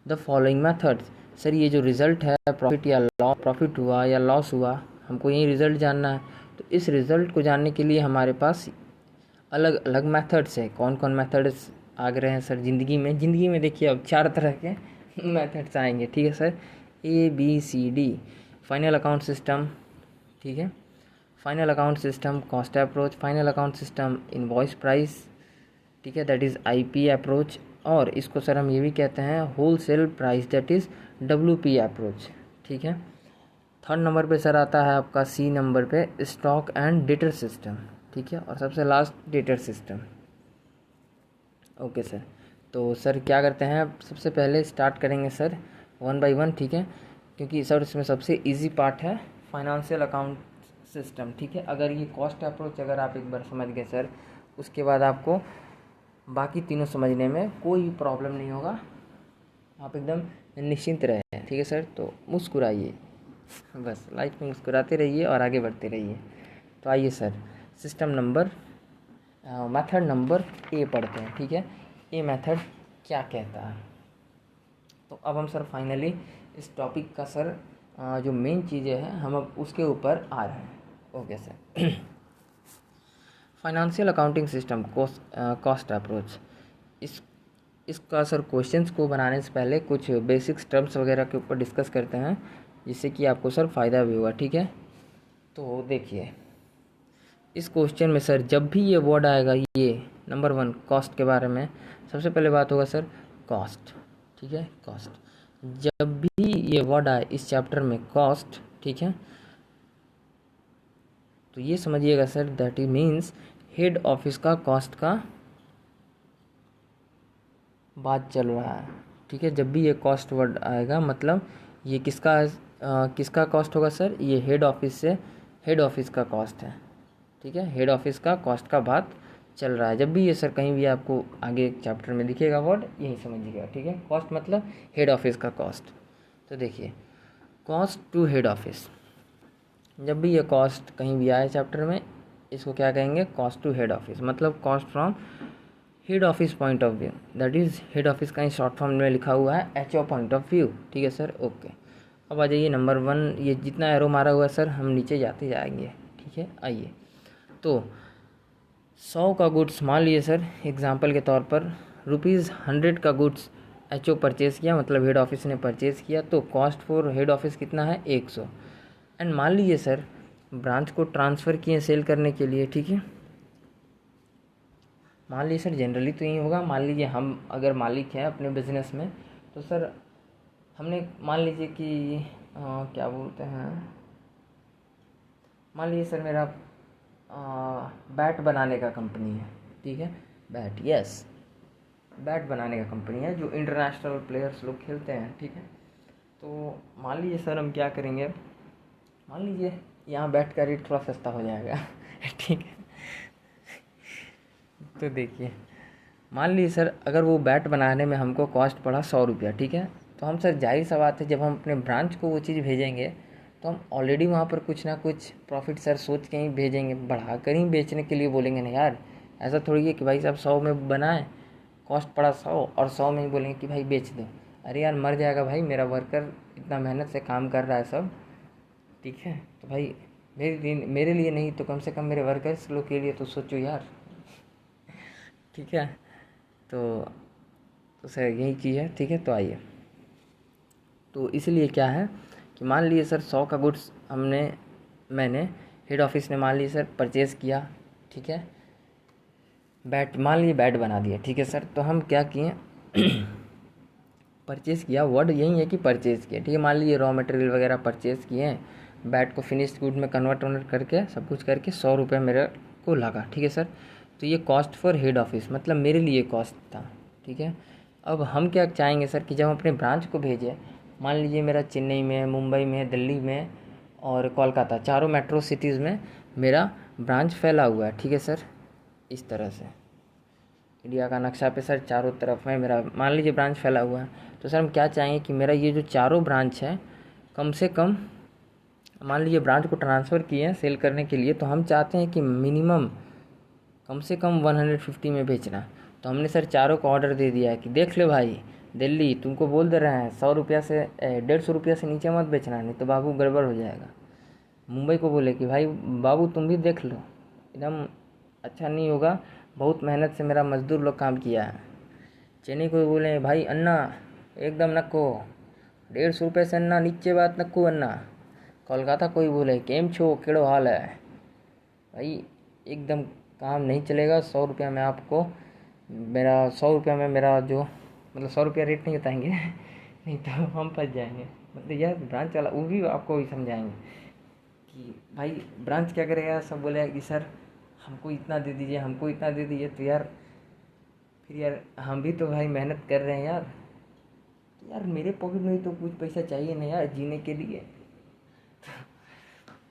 the following methods. Sir ये जो रिज़ल्ट है, प्रॉफिट या लॉस, प्रॉफिट हुआ या लॉस हुआ, हमको यही रिज़ल्ट जानना है। तो इस रिज़ल्ट को जानने के लिए हमारे पास अलग अलग मेथड्स है। कौन कौन मेथड्स आ गए हैं सर ज़िंदगी में देखिए अब 4 तरह के मेथड्स आएंगे, ठीक है sir. ABCD, final account system, ठीक है, final account system, cost approach, final account system, invoice price, ठीक है, दैट इज़ IP अप्रोच, और इसको सर हम ये भी कहते हैं wholesale price, that is WP approach, ठीक है। थर्ड नंबर पे सर आता है आपका C नंबर पे स्टॉक एंड डेटर सिस्टम, ठीक है, और सबसे last debtor system. Okay sir, तो सर क्या करते हैं, सबसे पहले स्टार्ट करेंगे सर 1 बाय 1, ठीक है, क्योंकि सर इसमें सबसे इजी पार्ट है फाइनेंशियल अकाउंट सिस्टम, ठीक है। अगर ये कॉस्ट अप्रोच अगर आप एक बार समझ गए सर, उसके बाद आपको बाकी तीनों समझने में कोई प्रॉब्लम नहीं होगा, आप एकदम निश्चिंत रहें, ठीक है सर। तो मुस्कुराइए, बस लाइफ में मुस्कुराते रहिए और आगे बढ़ते रहिए। तो आइए sir, system number method number A पढ़ते हैं, ठीक है। ये मेथड क्या कहता है? तो अब हम सर फाइनली इस टॉपिक का सर जो मेन चीज़ें हैं हम अब उसके ऊपर आ रहे हैं। Okay sir, financial accounting system cost approach, इसका सर क्वेश्चंस को बनाने से पहले कुछ बेसिक्स टर्म्स वगैरह के ऊपर डिस्कस करते हैं, जिससे कि आपको सर फ़ायदा भी होगा, ठीक है। तो देखिए, इस क्वेश्चन में सर जब भी ये वर्ड आएगा, ये नंबर 1 कॉस्ट के बारे में सबसे पहले बात होगा सर, कॉस्ट, ठीक है, कॉस्ट। जब भी ये वर्ड आए इस चैप्टर में कॉस्ट, ठीक है, तो ये समझिएगा sir that it means head office का कॉस्ट का बात चल रहा है, ठीक है। जब भी ये कॉस्ट वर्ड आएगा मतलब ये किसका कॉस्ट होगा सर? ये हेड ऑफिस का कॉस्ट है, ठीक है, हेड ऑफिस का कॉस्ट का बात चल रहा है। जब भी ये सर कहीं भी आपको आगे चैप्टर में दिखेगा वर्ड, यही समझिएगा, ठीक है। कॉस्ट मतलब हेड ऑफिस का कॉस्ट। तो देखिए, कॉस्ट टू हेड ऑफिस, जब भी ये कॉस्ट कहीं भी आए चैप्टर में, इसको क्या कहेंगे? कॉस्ट टू हेड ऑफिस, मतलब cost from head office point of view, that is head office का ही शॉर्ट फॉर्म में लिखा हुआ है HO पॉइंट ऑफ व्यू, ठीक है सर। ओके, अब आ जाइए नंबर 1, ये जितना एरो मारा हुआ है सर हम नीचे जाते जाएंगे, ठीक है। आइए, तो 100 का गुड्स मान लिए सर एग्जांपल के तौर पर, ₹100 का गुड्स HO परचेज़ किया, मतलब हेड ऑफिस ने परचेज़ किया, तो कॉस्ट फॉर हेड ऑफिस कितना है? 100। एंड मान लीजिए सर ब्रांच को ट्रांसफ़र किए सेल करने के लिए, ठीक है। मान लीजिए सर जनरली तो यही होगा, मान लीजिए हम अगर मालिक हैं अपने बिज़नेस में, तो सर हमने मान लीजिए कि क्या बोलते हैं, मान लीजिए सर मेरा बैट बनाने का कंपनी है, ठीक है। बैट, यस, बैट बनाने का कंपनी है जो इंटरनेशनल प्लेयर्स लोग खेलते हैं, ठीक है। तो मान लीजिए सर हम क्या करेंगे, मान लीजिए यहाँ बैट का रेट थोड़ा सस्ता हो जाएगा ठीक है। तो देखिए मान लीजिए सर अगर वो बैट बनाने में हमको कॉस्ट पड़ा 100 रुपया, ठीक है। तो हम सर जाहिर सा बात है जब हम अपने ब्रांच को वो चीज़ भेजेंगे तो हम ऑलरेडी वहाँ पर कुछ ना कुछ प्रॉफिट सर सोच के ही भेजेंगे, बढ़ा कर ही बेचने के लिए बोलेंगे ना यार। ऐसा थोड़ी है कि भाई साहब 100 में बनाए, कॉस्ट पड़ा 100 और 100 में ही बोलेंगे कि भाई बेच दो। अरे यार मर जाएगा भाई, मेरा वर्कर इतना मेहनत से काम कर रहा है सब, ठीक है। तो भाई मेरे लिए नहीं तो कम से कम मेरे वर्कर्स लोग के लिए तो सोचो यार, ठीक है। तो सर यही चीज़ है, ठीक है। तो आइए, तो इसलिए क्या है कि मान लीजिए सर 100 का गुड्स मैंने हेड ऑफिस ने मान लीजिए सर परचेज़ किया, ठीक है। बैट, मान लीजिए बैट बना दिया, ठीक है सर। तो हम क्या किए परचेज़ किया, वर्ड यही है कि परचेज़ किया, ठीक है। मान लीजिए रॉ मटेरियल वगैरह परचेज़ किए, बैट को फिनिश्ड गुड में कन्वर्ट करके सब कुछ करके 100 रुपये मेरे को लगा, ठीक है सर। तो ये कॉस्ट फॉर हेड ऑफिस मतलब मेरे लिए कॉस्ट था, ठीक है। अब हम क्या चाहेंगे सर कि जब हम अपने ब्रांच को भेजें, मान लीजिए मेरा चेन्नई में, मुंबई में, दिल्ली में और कोलकाता, चारों मेट्रो सिटीज़ में मेरा ब्रांच फैला हुआ है, ठीक है सर। इस तरह से इंडिया का नक्शा पे सर चारों तरफ में मेरा मान लीजिए ब्रांच फैला हुआ है। तो सर हम क्या चाहेंगे कि मेरा ये जो चारों ब्रांच है कम से कम, मान लीजिए ब्रांच को ट्रांसफ़र किए हैं सेल करने के लिए, तो हम चाहते हैं कि मिनिमम कम से कम 150 में बेचना। तो हमने सर चारों को ऑर्डर दे दिया है कि देख लो भाई, दिल्ली तुमको बोल दे रहे हैं 100 रुपया से 150 रुपया से नीचे मत बेचना, नहीं तो बाबू गड़बड़ हो जाएगा। मुंबई को बोले कि भाई बाबू तुम भी देख लो, एकदम अच्छा नहीं होगा, बहुत मेहनत से मेरा मज़दूर लोग काम किया है। चेन्नई को बोले भाई अन्ना एकदम नक्को 150 रुपये से अन्ना नीचे बात नक्को अन्ना। कोलकाता कोई बोले केम छो केड़ो हाल है, भाई एकदम काम नहीं चलेगा। 100 रुपया में आपको मेरा 100 रुपया में मेरा जो मतलब 100 रुपया रेट नहीं बताएंगे नहीं तो हम फंस जाएंगे। मतलब यार ब्रांच वाला वो भी आपको भी समझाएंगे कि भाई ब्रांच क्या करेगा, सब बोलेगा कि सर हमको इतना दे दीजिए, हमको इतना दे दीजिए। तो यार फिर यार हम भी तो भाई मेहनत कर रहे हैं यार, तो यार मेरे पॉकेट में भी तो कुछ पैसा चाहिए ना यार जीने के लिए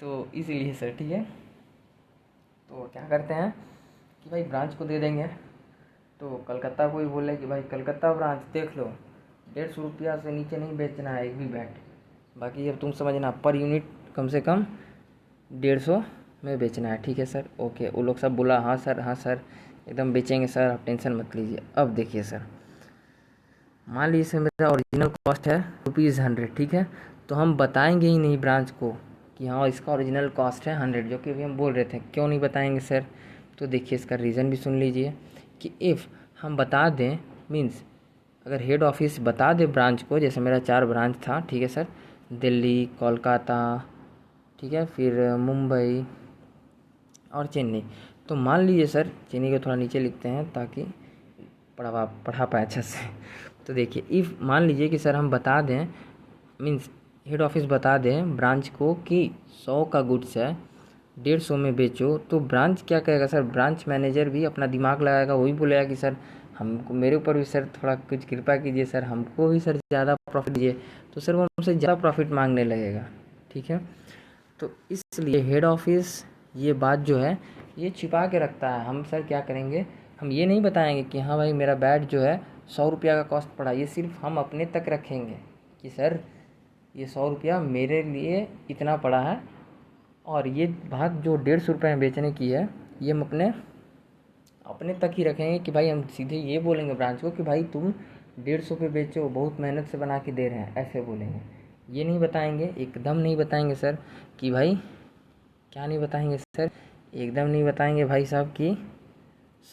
तो इसीलिए सर, ठीक है। तो क्या करते हैं कि भाई ब्रांच को दे देंगे। तो कलकत्ता को ही बोले कि भाई कलकत्ता ब्रांच देख लो 150 रुपया से नीचे नहीं बेचना है एक भी बैट, बाकी अब तुम समझना पर यूनिट कम से कम 150 में बेचना है, ठीक है सर। ओके, वो लोग सब बोला हाँ सर, हाँ सर एकदम बेचेंगे सर, आप टेंशन मत लीजिए। अब देखिए सर मान लीजिए सर मेरा ओरिजिनल कॉस्ट है ₹100, ठीक है। तो हम बताएंगे ही नहीं ब्रांच को कि हाँ इसका ओरिजिनल कॉस्ट है 100, जो कि अभी हम बोल रहे थे। क्यों नहीं बताएंगे सर? तो देखिए इसका रीज़न भी सुन लीजिए कि इफ़ हम बता दें, मीन्स अगर हेड ऑफिस बता दे ब्रांच को, जैसे मेरा 4 ब्रांच था, ठीक है सर, दिल्ली, कोलकाता, ठीक है, फिर मुंबई और चेन्नई। तो मान लीजिए सर चेन्नई को थोड़ा नीचे लिखते हैं ताकि पढ़ा पाए अच्छा से तो देखिए इफ़ मान लीजिए कि सर हम बता दें, मीन्स हेड ऑफिस बता दें ब्रांच को कि 100 का गुड्स है 150 में बेचो, तो ब्रांच क्या कहेगा सर? ब्रांच मैनेजर भी अपना दिमाग लगाएगा, वही बोलेगा कि सर हमको, मेरे ऊपर भी सर थोड़ा कुछ कृपा कीजिए सर, हमको भी सर ज़्यादा प्रॉफिट दीजिए। तो सर वो हमसे ज़्यादा प्रॉफिट मांगने लगेगा, ठीक है। तो इसलिए हेड ऑफिस ये बात जो है ये छिपा के रखता है। हम सर क्या करेंगे, हम ये नहीं बताएंगे कि हाँ भाई मेरा बैट जो है 100 रुपया का कॉस्ट पड़ा, ये सिर्फ हम अपने तक रखेंगे कि सर ये 100 रुपया मेरे लिए इतना पड़ा है, और ये बात जो 150 रुपये में बेचने की है ये हम अपने तक ही रखेंगे कि भाई हम सीधे ये बोलेंगे ब्रांच को कि भाई तुम 150 पे बेचो, बहुत मेहनत से बना के दे रहे हैं, ऐसे बोलेंगे। ये नहीं बताएंगे, एकदम नहीं बताएंगे सर कि भाई, क्या नहीं बताएंगे सर? एकदम नहीं बताएंगे भाई साहब कि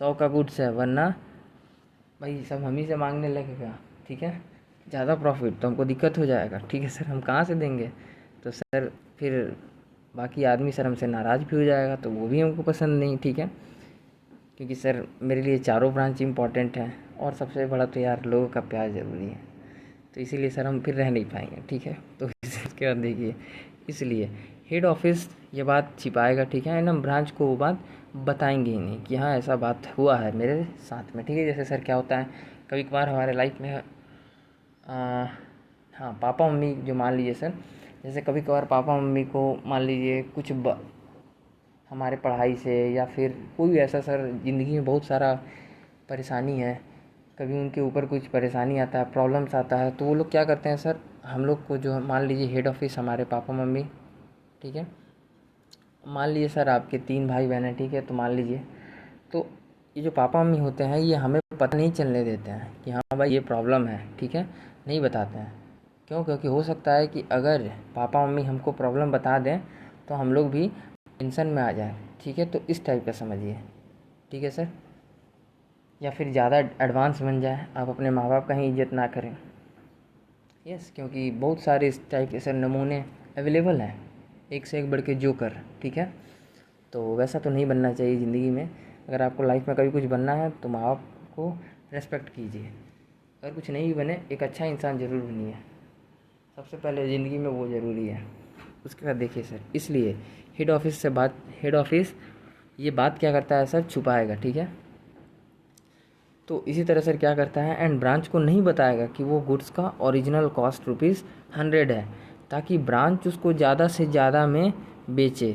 100 का गुड्स है, वरना भाई सब हम ही से मांगने लगेगा, ठीक है। ज़्यादा प्रॉफिट तो हमको दिक्कत हो जाएगा, ठीक है सर, हम कहाँ से देंगे? तो सर फिर बाकी आदमी सर हमसे नाराज़ भी हो जाएगा, तो वो भी हमको पसंद नहीं, ठीक है। क्योंकि सर मेरे लिए चारों ब्रांच इम्पॉर्टेंट हैं, और सबसे बड़ा तो यार लोगों का प्यार ज़रूरी है, तो इसीलिए सर हम फिर रह नहीं पाएंगे, ठीक है। तो इसके बाद देखिए, इसलिए हेड ऑफिस ये बात छिपाएगा, ठीक है, एंड हम ब्रांच को वो बात बताएंगे ही नहीं कि हाँ ऐसा बात हुआ है मेरे साथ में, ठीक है। जैसे सर क्या होता है, कभी कभार हमारे लाइफ में हाँ पापा मम्मी जो मान लीजिए सर, जैसे कभी कभार पापा मम्मी को मान लीजिए कुछ हमारे पढ़ाई से या फिर कोई भी ऐसा सर ज़िंदगी में बहुत सारा परेशानी है, कभी उनके ऊपर कुछ परेशानी आता है, प्रॉब्लम्स आता है, तो वो लोग क्या करते हैं सर, हम लोग को जो मान लीजिए हेड ऑफिस हमारे पापा मम्मी, ठीक है, मान लीजिए सर आपके 3 भाई बहन हैं, ठीक है, तो मान लीजिए, तो ये जो पापा मम्मी होते हैं ये हमें पता नहीं चलने देते हैं कि हाँ भाई ये प्रॉब्लम है, ठीक है, नहीं बताते हैं। क्यों? क्योंकि हो सकता है कि अगर पापा मम्मी हमको प्रॉब्लम बता दें तो हम लोग भी टेंशन में आ जाए, ठीक है, तो इस टाइप का समझिए, ठीक है सर। या फिर ज़्यादा एडवांस बन जाए, आप अपने माँ बाप का ही इज्जत ना करें, यस, क्योंकि बहुत सारे इस टाइप के सर नमूने अवेलेबल हैं, एक से एक बढ़ के जोकर, ठीक है। तो वैसा तो नहीं बनना चाहिए ज़िंदगी में। अगर आपको लाइफ में कभी कुछ बनना है तो माँ बाप को रेस्पेक्ट कीजिए, अगर कुछ नहीं भी बने एक अच्छा इंसान ज़रूर बनिए, सबसे पहले ज़िंदगी में वो ज़रूरी है। उसके बाद देखिए सर, इसलिए हेड ऑफिस ये बात क्या करता है सर, छुपाएगा, ठीक है। तो इसी तरह सर क्या करता है, एंड ब्रांच को नहीं बताएगा कि वो गुड्स का ओरिजिनल कॉस्ट ₹100 है, ताकि ब्रांच उसको ज़्यादा से ज़्यादा में बेचे,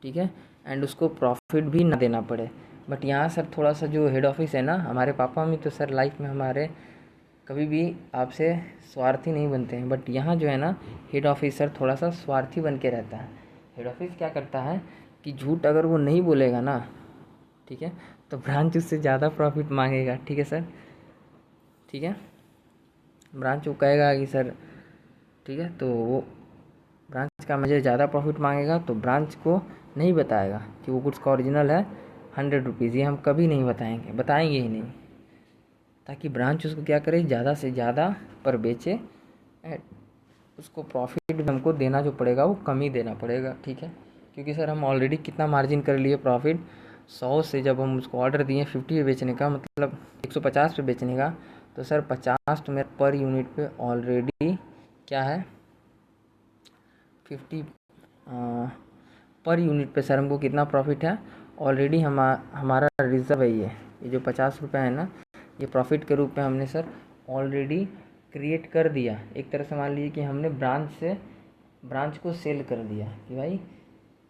ठीक है, एंड उसको प्रॉफिट भी ना देना पड़े। बट यहाँ सर थोड़ा सा जो हेड ऑफिस है ना, हमारे पापा मम्मी तो सर लाइफ में हमारे कभी भी आपसे स्वार्थी नहीं बनते हैं, बट यहाँ जो है ना हेड ऑफिस सर थोड़ा सा स्वार्थी बन के रहता है। हेड ऑफिस क्या करता है कि झूठ अगर वो नहीं बोलेगा ना, ठीक है, तो ब्रांच उससे ज़्यादा प्रॉफिट मांगेगा, ठीक है सर, ठीक है। ब्रांच वो कहेगा कि सर, ठीक है, तो वो ब्रांच का मैनेजर ज़्यादा प्रॉफिट मांगेगा, तो ब्रांच को नहीं बताएगा कि वो गुड्स का ओरिजिनल है ₹100, ये हम कभी नहीं बताएंगे ही नहीं, ताकि ब्रांच उसको क्या करे, ज़्यादा से ज़्यादा पर बेचे, उसको प्रॉफिट भी हमको देना जो पड़ेगा वो कम ही देना पड़ेगा, ठीक है। क्योंकि सर हम ऑलरेडी कितना मार्जिन कर लिए प्रॉफिट, 100 से जब हम उसको ऑर्डर दिए 50 पे बेचने का, मतलब 150 पे बेचने का, तो सर 50 तो मेरा पर यूनिट पे ऑलरेडी क्या है 50 पर यूनिट पे सर हमको कितना प्रॉफिट है ऑलरेडी, हमारा रिजर्व है ये जो 50 रुपये है ना, ये प्रॉफिट के रूप में हमने सर ऑलरेडी क्रिएट कर दिया। एक तरह से मान लीजिए कि हमने ब्रांच को सेल कर दिया कि भाई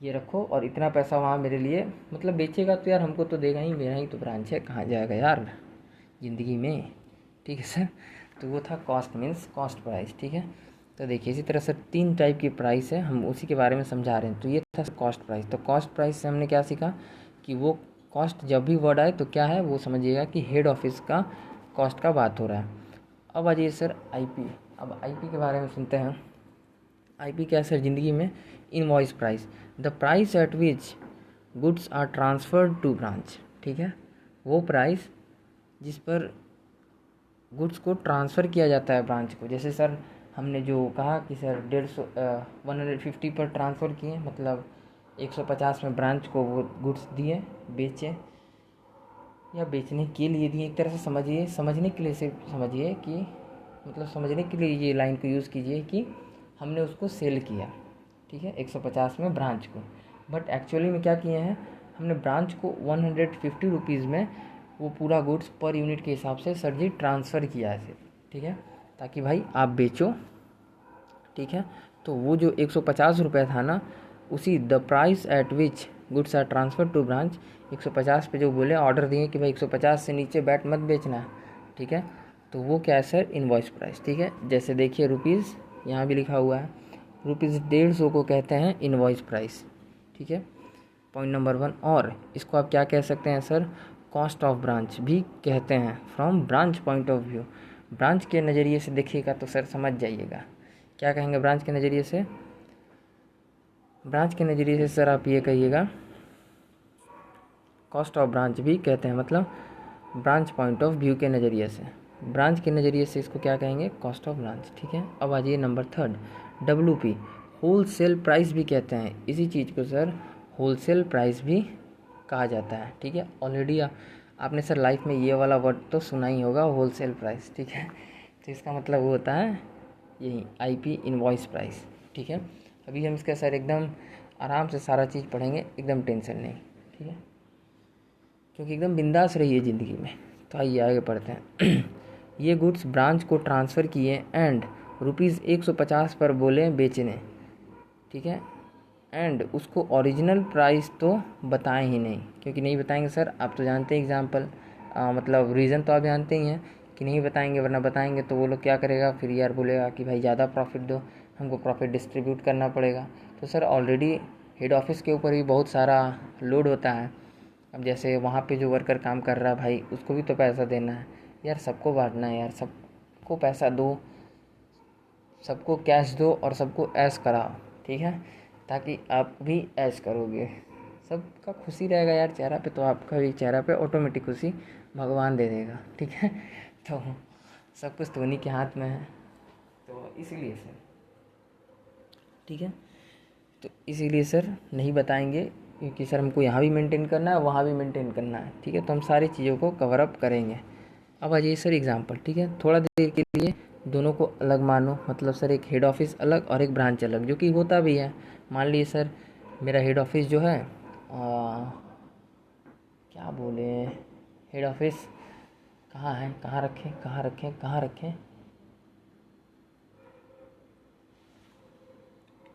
ये रखो और इतना पैसा वहाँ मेरे लिए, मतलब बेचेगा तो यार हमको तो देगा ही, मेरा ही तो ब्रांच है, कहाँ जाएगा यार ज़िंदगी में, ठीक है सर। तो वो था कॉस्ट मीन्स कॉस्ट प्राइस, ठीक है। तो देखिए इसी तरह से 3 टाइप की प्राइस है, हम उसी के बारे में समझा रहे हैं। तो ये था कॉस्ट प्राइस। तो कॉस्ट प्राइस से हमने क्या सीखा कि वो कॉस्ट जब भी वर्ड आए तो क्या है वो समझिएगा कि हेड ऑफिस का कॉस्ट का बात हो रहा है। अब आ जाइए सर आईपी। अब आईपी के बारे में सुनते हैं। आईपी क्या है सर ज़िंदगी में, invoice price, the price at which goods are transferred to branch, ठीक है, वो प्राइस जिस पर गुड्स को ट्रांसफ़र किया जाता है ब्रांच को। जैसे सर हमने जो कहा कि सर 150 पर ट्रांसफ़र किए, मतलब 150 में ब्रांच को वो गुड्स दिए, बेचे या बेचने के लिए दिए, एक तरह से समझिए, समझने के लिए सिर्फ समझिए कि मतलब समझने के लिए ये लाइन को यूज़ कीजिए कि हमने उसको सेल किया, ठीक है, 150 में ब्रांच को, बट एक्चुअली में क्या किए हैं, हमने ब्रांच को 150 रुपीज़ में वो पूरा गुड्स पर यूनिट के हिसाब से सर जी ट्रांसफ़र किया है सिर्फ, ठीक है, ताकि भाई आप बेचो, ठीक है। तो वो जो 150 रुपये था ना, उसी the price at which goods are transfer to branch, 150 पे जो बोले ऑर्डर दिए कि भाई 150 से नीचे बैट मत बेचना है, ठीक है, तो वो क्या है सर इनवॉइस प्राइस, ठीक है। जैसे देखिए रुपीज़ यहाँ भी लिखा हुआ है, ₹150 को कहते हैं इनवॉइस प्राइस, ठीक है, पॉइंट नंबर 1। और इसको आप क्या कह सकते हैं सर, कॉस्ट ऑफ ब्रांच भी कहते हैं, from branch point of view. Branch के नज़रिए से देखिएगा तो सर समझ जाइएगा क्या कहेंगे ब्रांच के नज़रिए से। ब्रांच के नज़रिए से सर आप ये कहिएगा कॉस्ट ऑफ ब्रांच भी कहते हैं, मतलब ब्रांच पॉइंट ऑफ व्यू के नज़रिए से, ब्रांच के नज़रिए से इसको क्या कहेंगे, कॉस्ट ऑफ ब्रांच, ठीक है। अब आ जाइए number 3, WP, wholesale price भी कहते हैं इसी चीज़ को सर, होल सेल प्राइस भी कहा जाता है। ठीक है, ऑलरेडी आपने सर लाइफ में ये वाला वर्ड तो सुना ही होगा, होल सेल प्राइस। ठीक है, तो इसका मतलब वो होता है यही आईपी इनवॉइस प्राइस। ठीक है, अभी हम इसका सर एकदम आराम से सारा चीज़ पढ़ेंगे, एकदम टेंशन नहीं। ठीक है, क्योंकि एकदम बिंदास रही है ज़िंदगी में। तो आइए आगे पढ़ते हैं। ये गुड्स ब्रांच को ट्रांसफ़र किए एंड ₹150 पर बोले बेचने। ठीक है, एंड उसको ओरिजिनल प्राइस तो बताएं ही नहीं, क्योंकि नहीं बताएंगे सर, आप तो जानते हैं एग्जाम्पल मतलब रीज़न तो आप जानते ही हैं कि नहीं बताएंगे, वरना बताएंगे तो वो लोग क्या करेगा फिर यार, बोलेगा कि भाई ज़्यादा प्रॉफिट दो, हमको प्रॉफिट डिस्ट्रीब्यूट करना पड़ेगा। तो सर ऑलरेडी हेड ऑफिस के ऊपर भी बहुत सारा लोड होता है। अब जैसे वहाँ पे जो वर्कर काम कर रहा है भाई, उसको भी तो पैसा देना है यार, सबको बांटना है यार, सबको पैसा दो, सबको कैश दो और सबको ऐश कराओ। ठीक है, ताकि आप भी ऐश करोगे, सबका खुशी रहेगा यार चेहरा पे, तो आपका भी चेहरा पे ऑटोमेटिक खुशी भगवान दे देगा। ठीक है, तो सब कुछ तो उन्हीं के हाथ में है, तो इसीलिए सर। ठीक है, तो इसीलिए सर नहीं बताएंगे, क्योंकि सर हमको यहाँ भी मेंटेन करना है, वहाँ भी मेंटेन करना है। ठीक है, तो हम सारी चीज़ों को कवर अप करेंगे। अब आ जाइए सर एग्जाम्पल। ठीक है, थोड़ा देर के लिए दोनों को अलग मानो, मतलब सर एक हेड ऑफिस अलग और एक ब्रांच अलग, जो कि होता भी है। मान लीजिए सर मेरा हेड ऑफिस जो है क्या बोले, हेड ऑफिस कहाँ है, कहाँ रखें कहाँ रखें कहाँ रखें,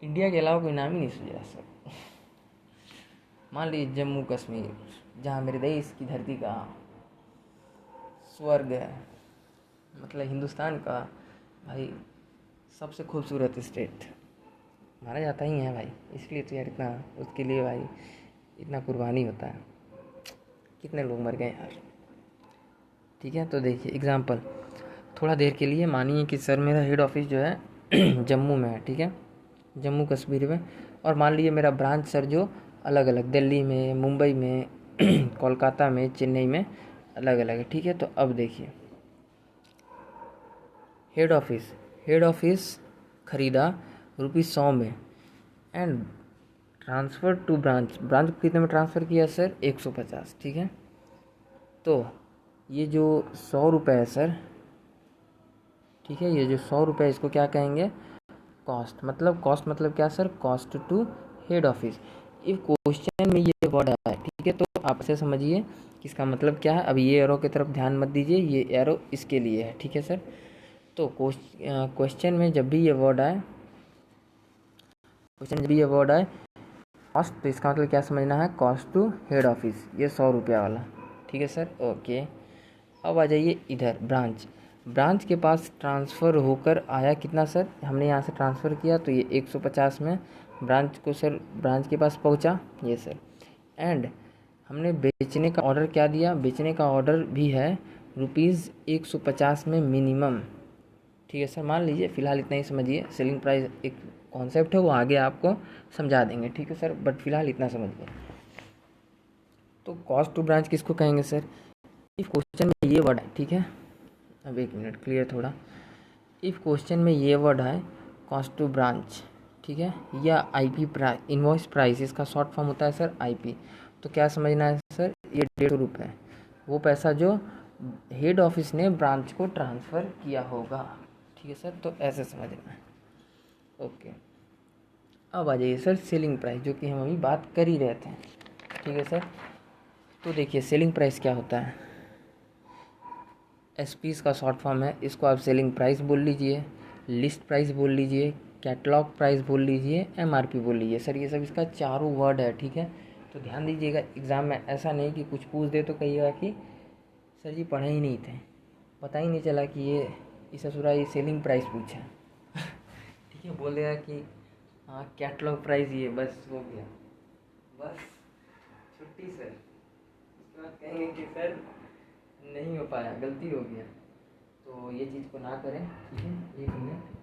इंडिया के अलावा कोई नाम ही नहीं सूझ रहा सर। मान लीजिए जम्मू कश्मीर, जहाँ मेरे देश की धरती का स्वर्ग है, मतलब हिंदुस्तान का भाई सबसे खूबसूरत स्टेट माना जाता ही है भाई, इसलिए तो यार इतना उसके लिए भाई इतना कुर्बानी होता है, कितने लोग मर गए यार। ठीक है, तो देखिए एग्जांपल, थोड़ा देर के लिए मानिए कि सर मेरा हेड ऑफिस जो है जम्मू में है। ठीक है, जम्मू कश्मीर में, और मान लीजिए मेरा ब्रांच सर जो अलग अलग दिल्ली में, मुंबई में कोलकाता में, चेन्नई में अलग अलग है। ठीक है, तो अब देखिए हेड ऑफिस ख़रीदा ₹100 में and transfer to branch, branch को कितने में ट्रांसफ़र किया सर, 150। ठीक है, तो ये जो ₹100 है सर, ठीक है, ये जो ₹100 इसको क्या कहेंगे, कॉस्ट। मतलब कॉस्ट मतलब क्या sir, cost to head office. If question में ये वर्ड है, ठीक है, तो आप से समझिए कि इसका मतलब क्या है। अब ये एरो की तरफ ध्यान मत दीजिए, ये एरो इसके लिए है। ठीक है सर, तो क्वेश्चन में जब भी ये वर्ड आए, कॉस्ट, तो इसका मतलब क्या समझना है, कॉस्ट टू हेड ऑफिस, ये ₹100 वाला। ठीक है सर, ओके। अब आ जाइए इधर ब्रांच के पास ट्रांसफ़र होकर आया कितना सर, हमने यहाँ से ट्रांसफ़र किया तो ये 150 में ब्रांच को सर, ब्रांच के पास पहुँचा ये सर, एंड हमने बेचने का ऑर्डर क्या दिया, बेचने का ऑर्डर भी है ₹150 में मिनिमम। ठीक है सर, मान लीजिए फ़िलहाल इतना ही समझिए, सेलिंग प्राइस एक कॉन्सेप्ट है, वो आगे आपको समझा देंगे। ठीक है सर, बट फिलहाल इतना समझिए। तो कॉस्ट टू ब्रांच किसको कहेंगे सर, इफ क्वेश्चन में ये वर्ड है, ठीक है, अब एक मिनट क्लियर थोड़ा, इफ क्वेश्चन में ये वर्ड है कॉस्ट टू ब्रांच, ठीक है, या आईपी प्राइस, इनवॉइस प्राइस, इसका शॉर्ट फॉर्म होता है सर आईपी। तो क्या समझना है सर, ये ₹150 वो पैसा जो हेड ऑफिस ने ब्रांच को ट्रांसफ़र किया होगा। ठीक है सर, तो ऐसे समझना है, ओके। अब आ जाइए सर सेलिंग प्राइस, जो कि हम अभी बात कर ही रहे थे। ठीक है सर, तो देखिए सेलिंग प्राइस क्या होता है, एसपी इसका शॉर्ट फॉर्म है, इसको आप सेलिंग प्राइस बोल लीजिए, लिस्ट प्राइस बोल लीजिए, कैटलॉग प्राइस बोल लीजिए, एमआरपी बोल लीजिए सर, ये सब इसका चारों वर्ड है। ठीक है, तो ध्यान दीजिएगा एग्ज़ाम में ऐसा नहीं कि कुछ पूछ दे तो कहिएगा कि सर जी पढ़े ही नहीं थे, पता ही नहीं चला कि ये ससुरा ये सेलिंग प्राइस पूछा। ठीक है, बोल देगा कि हाँ कैटलॉग प्राइस ये, बस हो गया, बस छुट्टी सर। उसके बाद कहेंगे कि सर नहीं हो पाया, गलती हो गया, तो ये चीज़ को ना करें। ठीक है, 1 मिनट,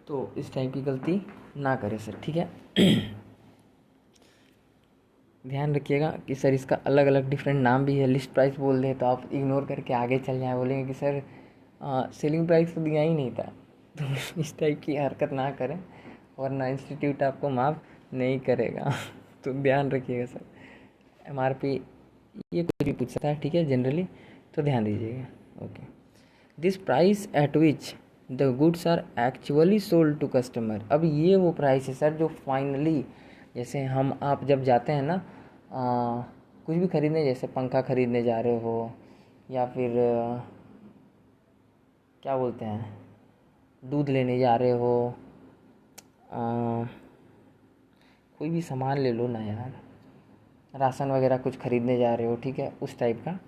तो इस टाइप की गलती ना करें सर, ठीक है। ध्यान रखिएगा कि सर इसका अलग अलग डिफरेंट नाम भी है। लिस्ट प्राइस बोल दें तो आप इग्नोर करके आगे चल जाएँ, बोलेंगे कि सर सेलिंग प्राइस तो दिया ही नहीं था। तो इस टाइप की हरकत ना करें, वरना इंस्टीट्यूट आपको माफ़ नहीं करेगा। तो ध्यान रखिएगा सर। MRP ये कुछ भी पूछ सकता है, ठीक है, जनरली, तो ध्यान दीजिएगा। Okay, this price at which the goods are actually sold to customer. अब ये वो प्राइस है सर जो फाइनली, जैसे हम आप जब जाते हैं ना कुछ भी खरीदने, जैसे पंखा खरीदने जा रहे हो या फिर क्या बोलते हैं, दूध लेने जा रहे हो, कोई भी सामान ले लो ना यार, राशन वगैरह कुछ खरीदने जा रहे हो, ठीक है, उस टाइप का,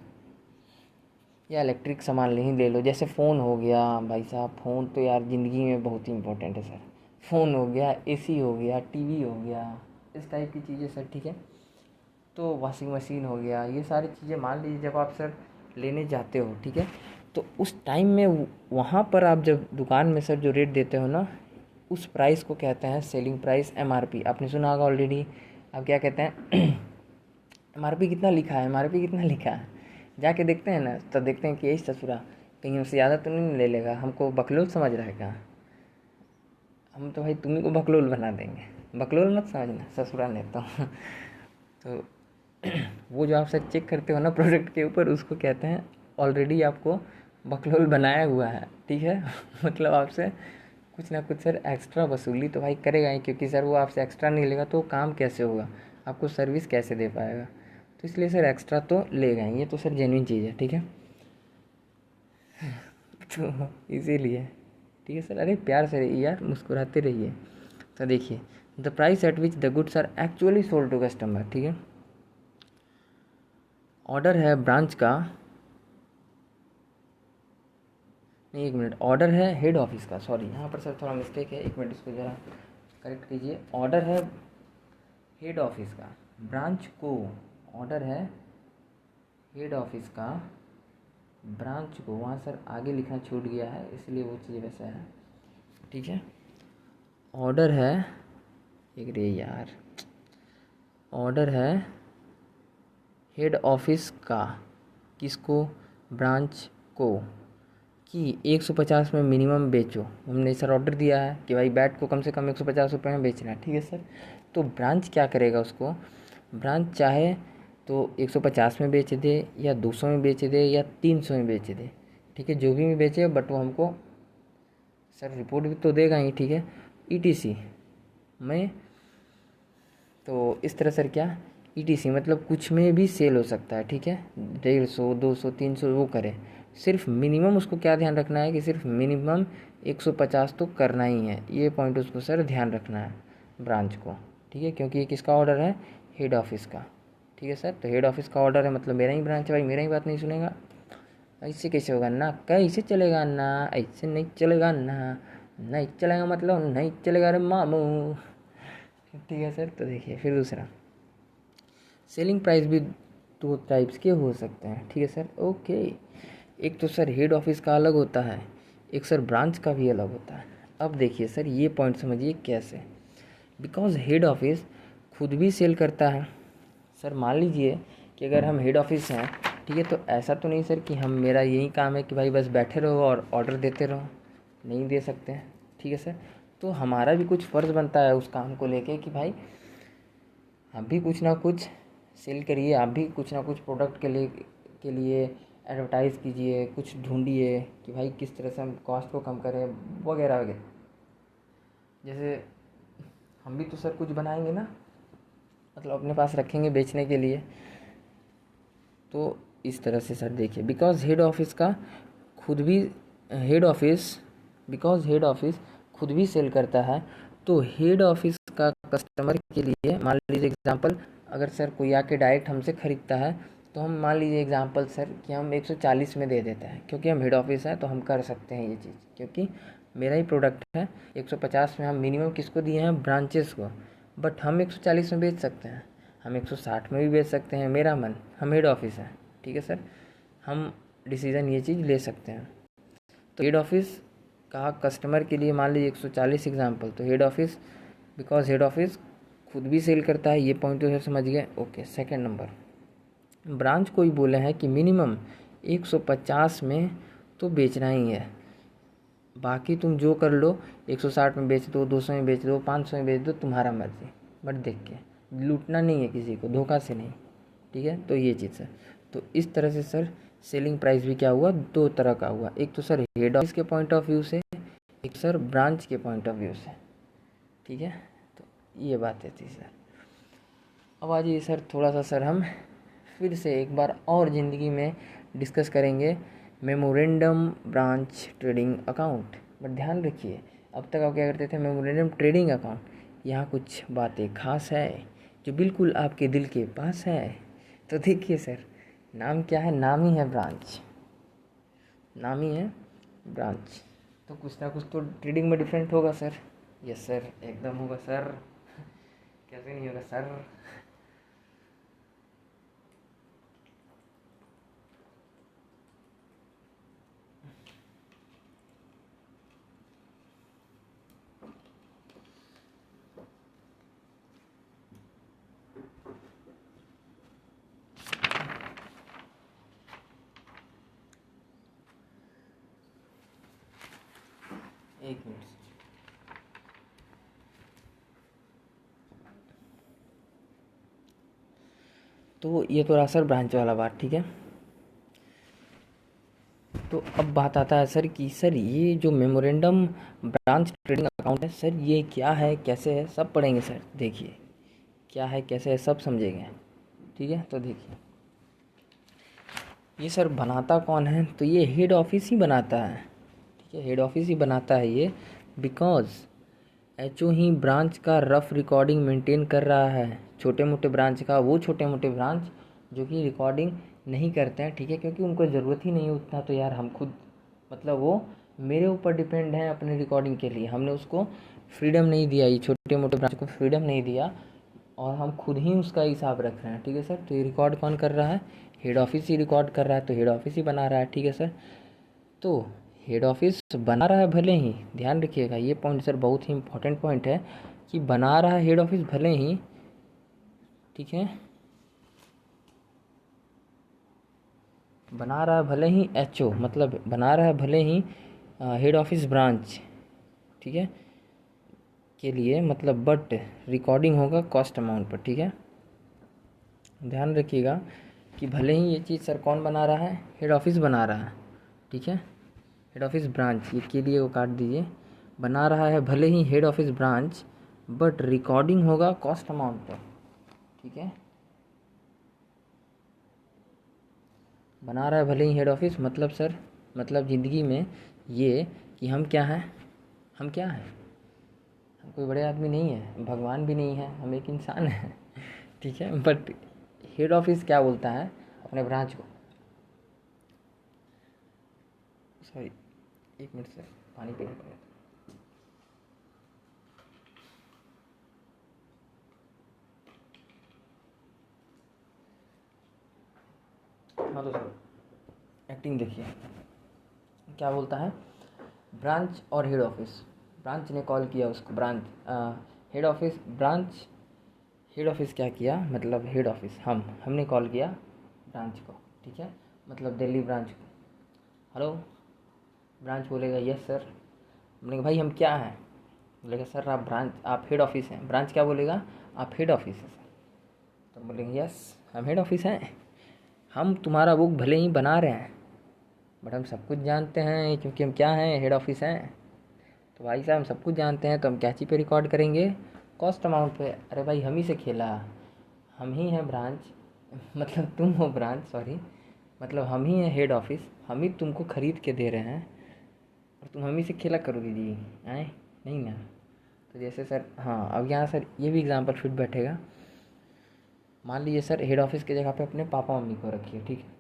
या इलेक्ट्रिक सामान नहीं ले लो, जैसे फ़ोन हो गया भाई साहब। फ़ोन तो यार ज़िंदगी में बहुत ही इम्पोर्टेंट है सर। फ़ोन हो गया, AC हो गया, TV हो गया, इस टाइप की चीज़ें सर, ठीक है। तो वॉशिंग मशीन हो गया, ये सारी चीज़ें मान लीजिए जब आप सर लेने जाते हो, ठीक है, तो उस टाइम में वहाँ पर आप जब दुकान में सर जो रेट देते हो ना, उस प्राइस को कहते हैं सेलिंग प्राइस, MRP। आपने सुना होगा ऑलरेडी। अब क्या कहते हैं MRP कितना लिखा है, MRP कितना लिखा है, जाके देखते हैं ना, तब देखते हैं कि यही ससुरा कहीं हमसे ज़्यादा तो नहीं ले लेगा, हमको बकलोल समझ रहा है क्या। हम तो भाई तुम्ही को बकलोल बना देंगे, बकलोल मत समझना ससुरा ने तो वो जो आप सर चेक करते हो ना प्रोडक्ट के ऊपर, उसको कहते हैं ऑलरेडी आपको बकलोल बनाया हुआ है, ठीक है। मतलब आपसे कुछ ना कुछ सर एक्स्ट्रा वसूली तो भाई करेगा ही, क्योंकि सर वो आपसे एक्स्ट्रा नहीं लेगा तो काम कैसे होगा, आपको सर्विस कैसे दे पाएगा। तो इसलिए सर एक्स्ट्रा तो लेगा ही, ये तो सर जेन्युइन चीज़ है, ठीक है। तो इसीलिए ठीक है सर, अरे प्यार से रहिए यार, मुस्कुराते रहिए। तो देखिए, the price at which the goods are actually sold to customer, ठीक है। ऑर्डर है ब्रांच का, नहीं एक मिनट, ऑर्डर है हेड ऑफिस का, सॉरी यहाँ पर सर थोड़ा मिस्टेक है, एक मिनट इसको ज़रा करेक्ट कीजिए। ऑर्डर है हेड ऑफिस का, ब्रांच को, ऑर्डर है हेड ऑफिस का, ब्रांच को, वहाँ सर आगे लिखना छूट गया है, इसलिए वो चीज़ वैसा है, ठीक है। ऑर्डर है, एक रे यार, ऑर्डर है हेड ऑफिस का, किसको, ब्रांच को, कि 150 में मिनिमम बेचो। हमने सर ऑर्डर दिया है कि भाई बैट को कम से कम 150 रुपये में बेचना है, ठीक है सर। तो ब्रांच क्या करेगा, उसको ब्रांच चाहे तो 150 में बेच दे, या 200 में बेच दे, या 300 में बेच दे, ठीक है, जो भी में बेचे, बट वो हमको सर रिपोर्ट भी तो देगा ही, ठीक है, ETC में। तो इस तरह सर क्या, ETC मतलब कुछ में भी सेल हो सकता है, ठीक है, 150, 200, 300 वो करे, सिर्फ मिनिमम उसको क्या ध्यान रखना है कि सिर्फ मिनिमम 150 तो करना ही है, ये पॉइंट उसको सर ध्यान रखना है ब्रांच को, ठीक है, क्योंकि ये किसका ऑर्डर है, हेड ऑफिस का, ठीक है सर। तो हेड ऑफिस का ऑर्डर है, मतलब मेरा ही ब्रांच है भाई, मेरा ही बात नहीं सुनेगा, ऐसे कैसे होगा ना, कैसे चलेगा ना, ऐसे नहीं चलेगा ना, नहीं चलेगा मतलब नहीं चलेगा रे मामू, ठीक है सर। तो देखिए फिर दूसरा, सेलिंग प्राइस भी 2 टाइप्स के हो सकते हैं, ठीक है सर, ओके। एक तो सर हेड ऑफिस का अलग होता है, एक सर ब्रांच का भी अलग होता है। अब देखिए सर ये पॉइंट समझिए कैसे, बिकॉज हेड ऑफिस खुद भी सेल करता है। सर मान लीजिए कि अगर हम हेड ऑफिस हैं, ठीक है, तो ऐसा तो नहीं सर कि हम, मेरा यही काम है कि भाई बस बैठे रहो और ऑर्डर देते रहो, नहीं दे सकते हैं, ठीक है सर। तो हमारा भी कुछ फ़र्ज़ बनता है उस काम को लेके कि भाई आप भी कुछ ना कुछ सेल करिए, आप भी कुछ ना कुछ प्रोडक्ट के लिए एडवर्टाइज़ कीजिए, कुछ ढूंढिए कि भाई किस तरह से हम कॉस्ट को कम करें, वगैरह वगैरह। जैसे हम भी तो सर कुछ बनाएंगे ना, मतलब अपने पास रखेंगे बेचने के लिए। तो इस तरह से सर देखिए, बिकॉज हेड ऑफिस का खुद भी, head office, because head office खुद भी सेल करता है, तो हेड ऑफिस का कस्टमर के लिए, मान लीजिए एग्जांपल, अगर सर कोई आके डायरेक्ट हमसे ख़रीदता है, तो हम मान लीजिए एग्जांपल सर कि हम 140 में दे देते हैं, क्योंकि हम हेड ऑफिस हैं तो हम कर सकते हैं ये चीज़, क्योंकि मेरा ही प्रोडक्ट है। 150 में हम मिनिमम किसको दिए हैं, ब्रांचेस को, बट हम 140 में बेच सकते हैं, हम 160 में भी बेच सकते हैं, मेरा मन, हम हेड ऑफिस हैं, ठीक है सर, हम डिसीज़न ये चीज़ ले सकते हैं। तो हेड ऑफिस कहा कस्टमर के लिए मान लीजिए 140 एग्जाम्पल, तो head office, because head office खुद भी सेल करता है, ये पॉइंट तो समझ गए। ओके, सेकंड नंबर, ब्रांच को ही बोले हैं कि मिनिमम 150 में तो बेचना ही है, बाकी तुम जो कर लो, 160 में बेच दो, 200 में बेच दो, 500 में बेच दो, तुम्हारा मर्जी, बट देख के लूटना नहीं है किसी को, धोखा से नहीं, ठीक है। तो ये चीज़ है। तो इस तरह से सर सेलिंग प्राइस भी क्या हुआ, दो तरह का हुआ, एक तो सर हेड ऑफिस के पॉइंट ऑफ व्यू से, एक सर ब्रांच के पॉइंट ऑफ व्यू से, ठीक है। तो ये बातें थी सर। अब आ जाइए सर, थोड़ा सा सर हम फिर से एक बार और ज़िंदगी में डिस्कस करेंगे memorandum branch trading account. But ध्यान रखिए, अब तक आप क्या करते थे, मेमोरेंडम ट्रेडिंग अकाउंट, यहाँ कुछ बातें खास है जो बिल्कुल आपके दिल के पास है। तो देखिए सर, नाम क्या है, नाम ही है ब्रांच, नाम ही है ब्रांच, तो कुछ ना कुछ तो ट्रेडिंग में डिफरेंट होगा सर। यस सर, एकदम होगा सर, कैसे नहीं होगा सर। एक मिनट, तो ये तो रहा सर ब्रांच वाला बात, ठीक है। तो अब बात आता है सर कि सर ये जो मेमोरेंडम ब्रांच ट्रेडिंग अकाउंट है सर, ये क्या है, कैसे है, सब पढ़ेंगे सर। देखिए क्या है, कैसे है, सब समझेंगे, ठीक है। तो देखिए ये सर बनाता कौन है, तो ये हेड ऑफिस ही बनाता है, ठीक है, हेड ऑफिस ही बनाता है ये, बिकॉज एचओ ही ब्रांच का रफ रिकॉर्डिंग मेंटेन कर रहा है, छोटे मोटे ब्रांच का, वो छोटे मोटे ब्रांच जो कि रिकॉर्डिंग नहीं करते हैं, ठीक है, क्योंकि उनको ज़रूरत ही नहीं है उतना। तो यार हम खुद, मतलब वो मेरे ऊपर डिपेंड है अपने रिकॉर्डिंग के लिए, हमने उसको फ्रीडम नहीं दिया, ये छोटे मोटे ब्रांच को फ्रीडम नहीं दिया, और हम खुद ही उसका हिसाब रख रहे हैं, ठीक है सर। तो ये रिकॉर्ड कौन कर रहा है, हेड ऑफिस ही रिकॉर्ड कर रहा है, तो हेड ऑफिस ही बना रहा है, ठीक है सर। तो हेड ऑफिस बना रहा है भले ही, ध्यान रखिएगा ये पॉइंट सर बहुत ही इंपॉर्टेंट पॉइंट है, कि बना रहा है हेड ऑफिस भले ही, ठीक है, बना रहा है भले ही एचओ, मतलब बना रहा है भले ही हेड ऑफिस ब्रांच, ठीक है, के लिए, मतलब बट रिकॉर्डिंग होगा कॉस्ट अमाउंट पर, ठीक है। ध्यान रखिएगा कि भले ही ये चीज़ सर कौन बना रहा है, हेड ऑफिस बना रहा है, ठीक है, हेड ऑफिस ब्रांच, ये के लिए वो काट दीजिए, बना रहा है भले ही head office branch, but recording होगा कॉस्ट अमाउंट पर, ठीक है। बना रहा है भले ही हेड ऑफिस, मतलब सर, मतलब ज़िंदगी में ये कि हम क्या हैं, हम क्या हैं, हम कोई बड़े आदमी नहीं है, भगवान भी नहीं है, हम एक इंसान हैं, ठीक है। बट हेड ऑफिस क्या बोलता है अपने ब्रांच को, सॉरी एक मिनट सर, पानी पीने पड़ेगा। हाँ तो सर एक्टिंग देखिए क्या बोलता है, ब्रांच और हेड ऑफिस, ब्रांच ने कॉल किया उसको, branch head office, branch head office क्या किया, मतलब हेड ऑफिस हमने कॉल किया ब्रांच को, ठीक है, मतलब दिल्ली ब्रांच को। हेलो, ब्रांच बोलेगा यस सर, हमने कहा भाई हम क्या हैं, बोलेगा सर आप ब्रांच, आप हेड ऑफिस हैं, ब्रांच क्या बोलेगा, आप हेड ऑफिस हैं सर, तो बोलेंगे यस हम हेड ऑफिस हैं, हम तुम्हारा बुक भले ही बना रहे हैं, बट हम सब कुछ जानते हैं, क्योंकि हम क्या हैं, हेड ऑफिस हैं। तो भाई साहब हम सब कुछ जानते हैं, तो हम क्या चीज़ पे रिकॉर्ड करेंगे, कॉस्ट अमाउंट पे। अरे भाई हम ही से खेला, हम ही हैं ब्रांच, मतलब तुम हो ब्रांच, सॉरी, मतलब हम ही हैं हेड ऑफिस, हम ही तुमको ख़रीद के दे रहे हैं, और तुम हम ही से खेला करोगे जी, आए नहीं ना। तो जैसे सर, हाँ अब यहाँ सर ये भी एग्जाम्पल फिट बैठेगा, मान लीजिए सर हेड ऑफिस की जगह पे अपने पापा मम्मी को रखिए, ठीक है।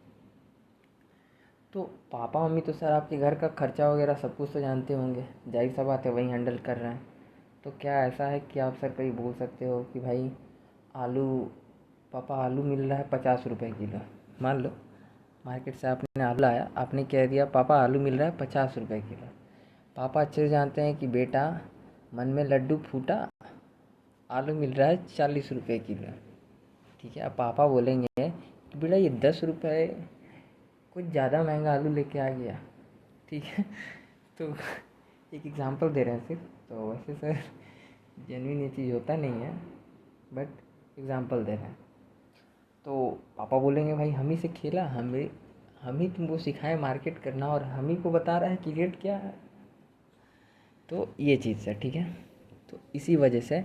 तो पापा मम्मी तो सर आपके घर का खर्चा वगैरह सब कुछ तो जानते होंगे, जाहिर सा बात है वही हैंडल कर रहे हैं। तो क्या ऐसा है कि आप सर कभी बोल सकते हो कि भाई आलू, पापा आलू मिल रहा है 50 रुपये किलो, मान लो मार्केट से आपने आलू लाया, आपने कह दिया पापा आलू मिल रहा है 50 रुपये किलो, पापा अच्छे से जानते हैं कि बेटा मन में लड्डू फूटा, आलू मिल रहा है 40 रुपये किलो। ठीक है, अब पापा बोलेंगे कि बेटा ये 10 रुपये कुछ ज़्यादा महंगा आलू लेके आ गया। ठीक है, तो एक एग्ज़ाम्पल दे रहे हैं सिर्फ, तो वैसे सर जेन्युइन ये चीज़ होता नहीं है, बट एग्ज़ाम्पल दे रहे हैं। तो पापा बोलेंगे भाई हम ही से खेला, हम ही तुमको सिखाए मार्केट करना और हम ही को बता रहा है कि रेट क्या है। तो ये चीज़ है, ठीक है। तो इसी वजह से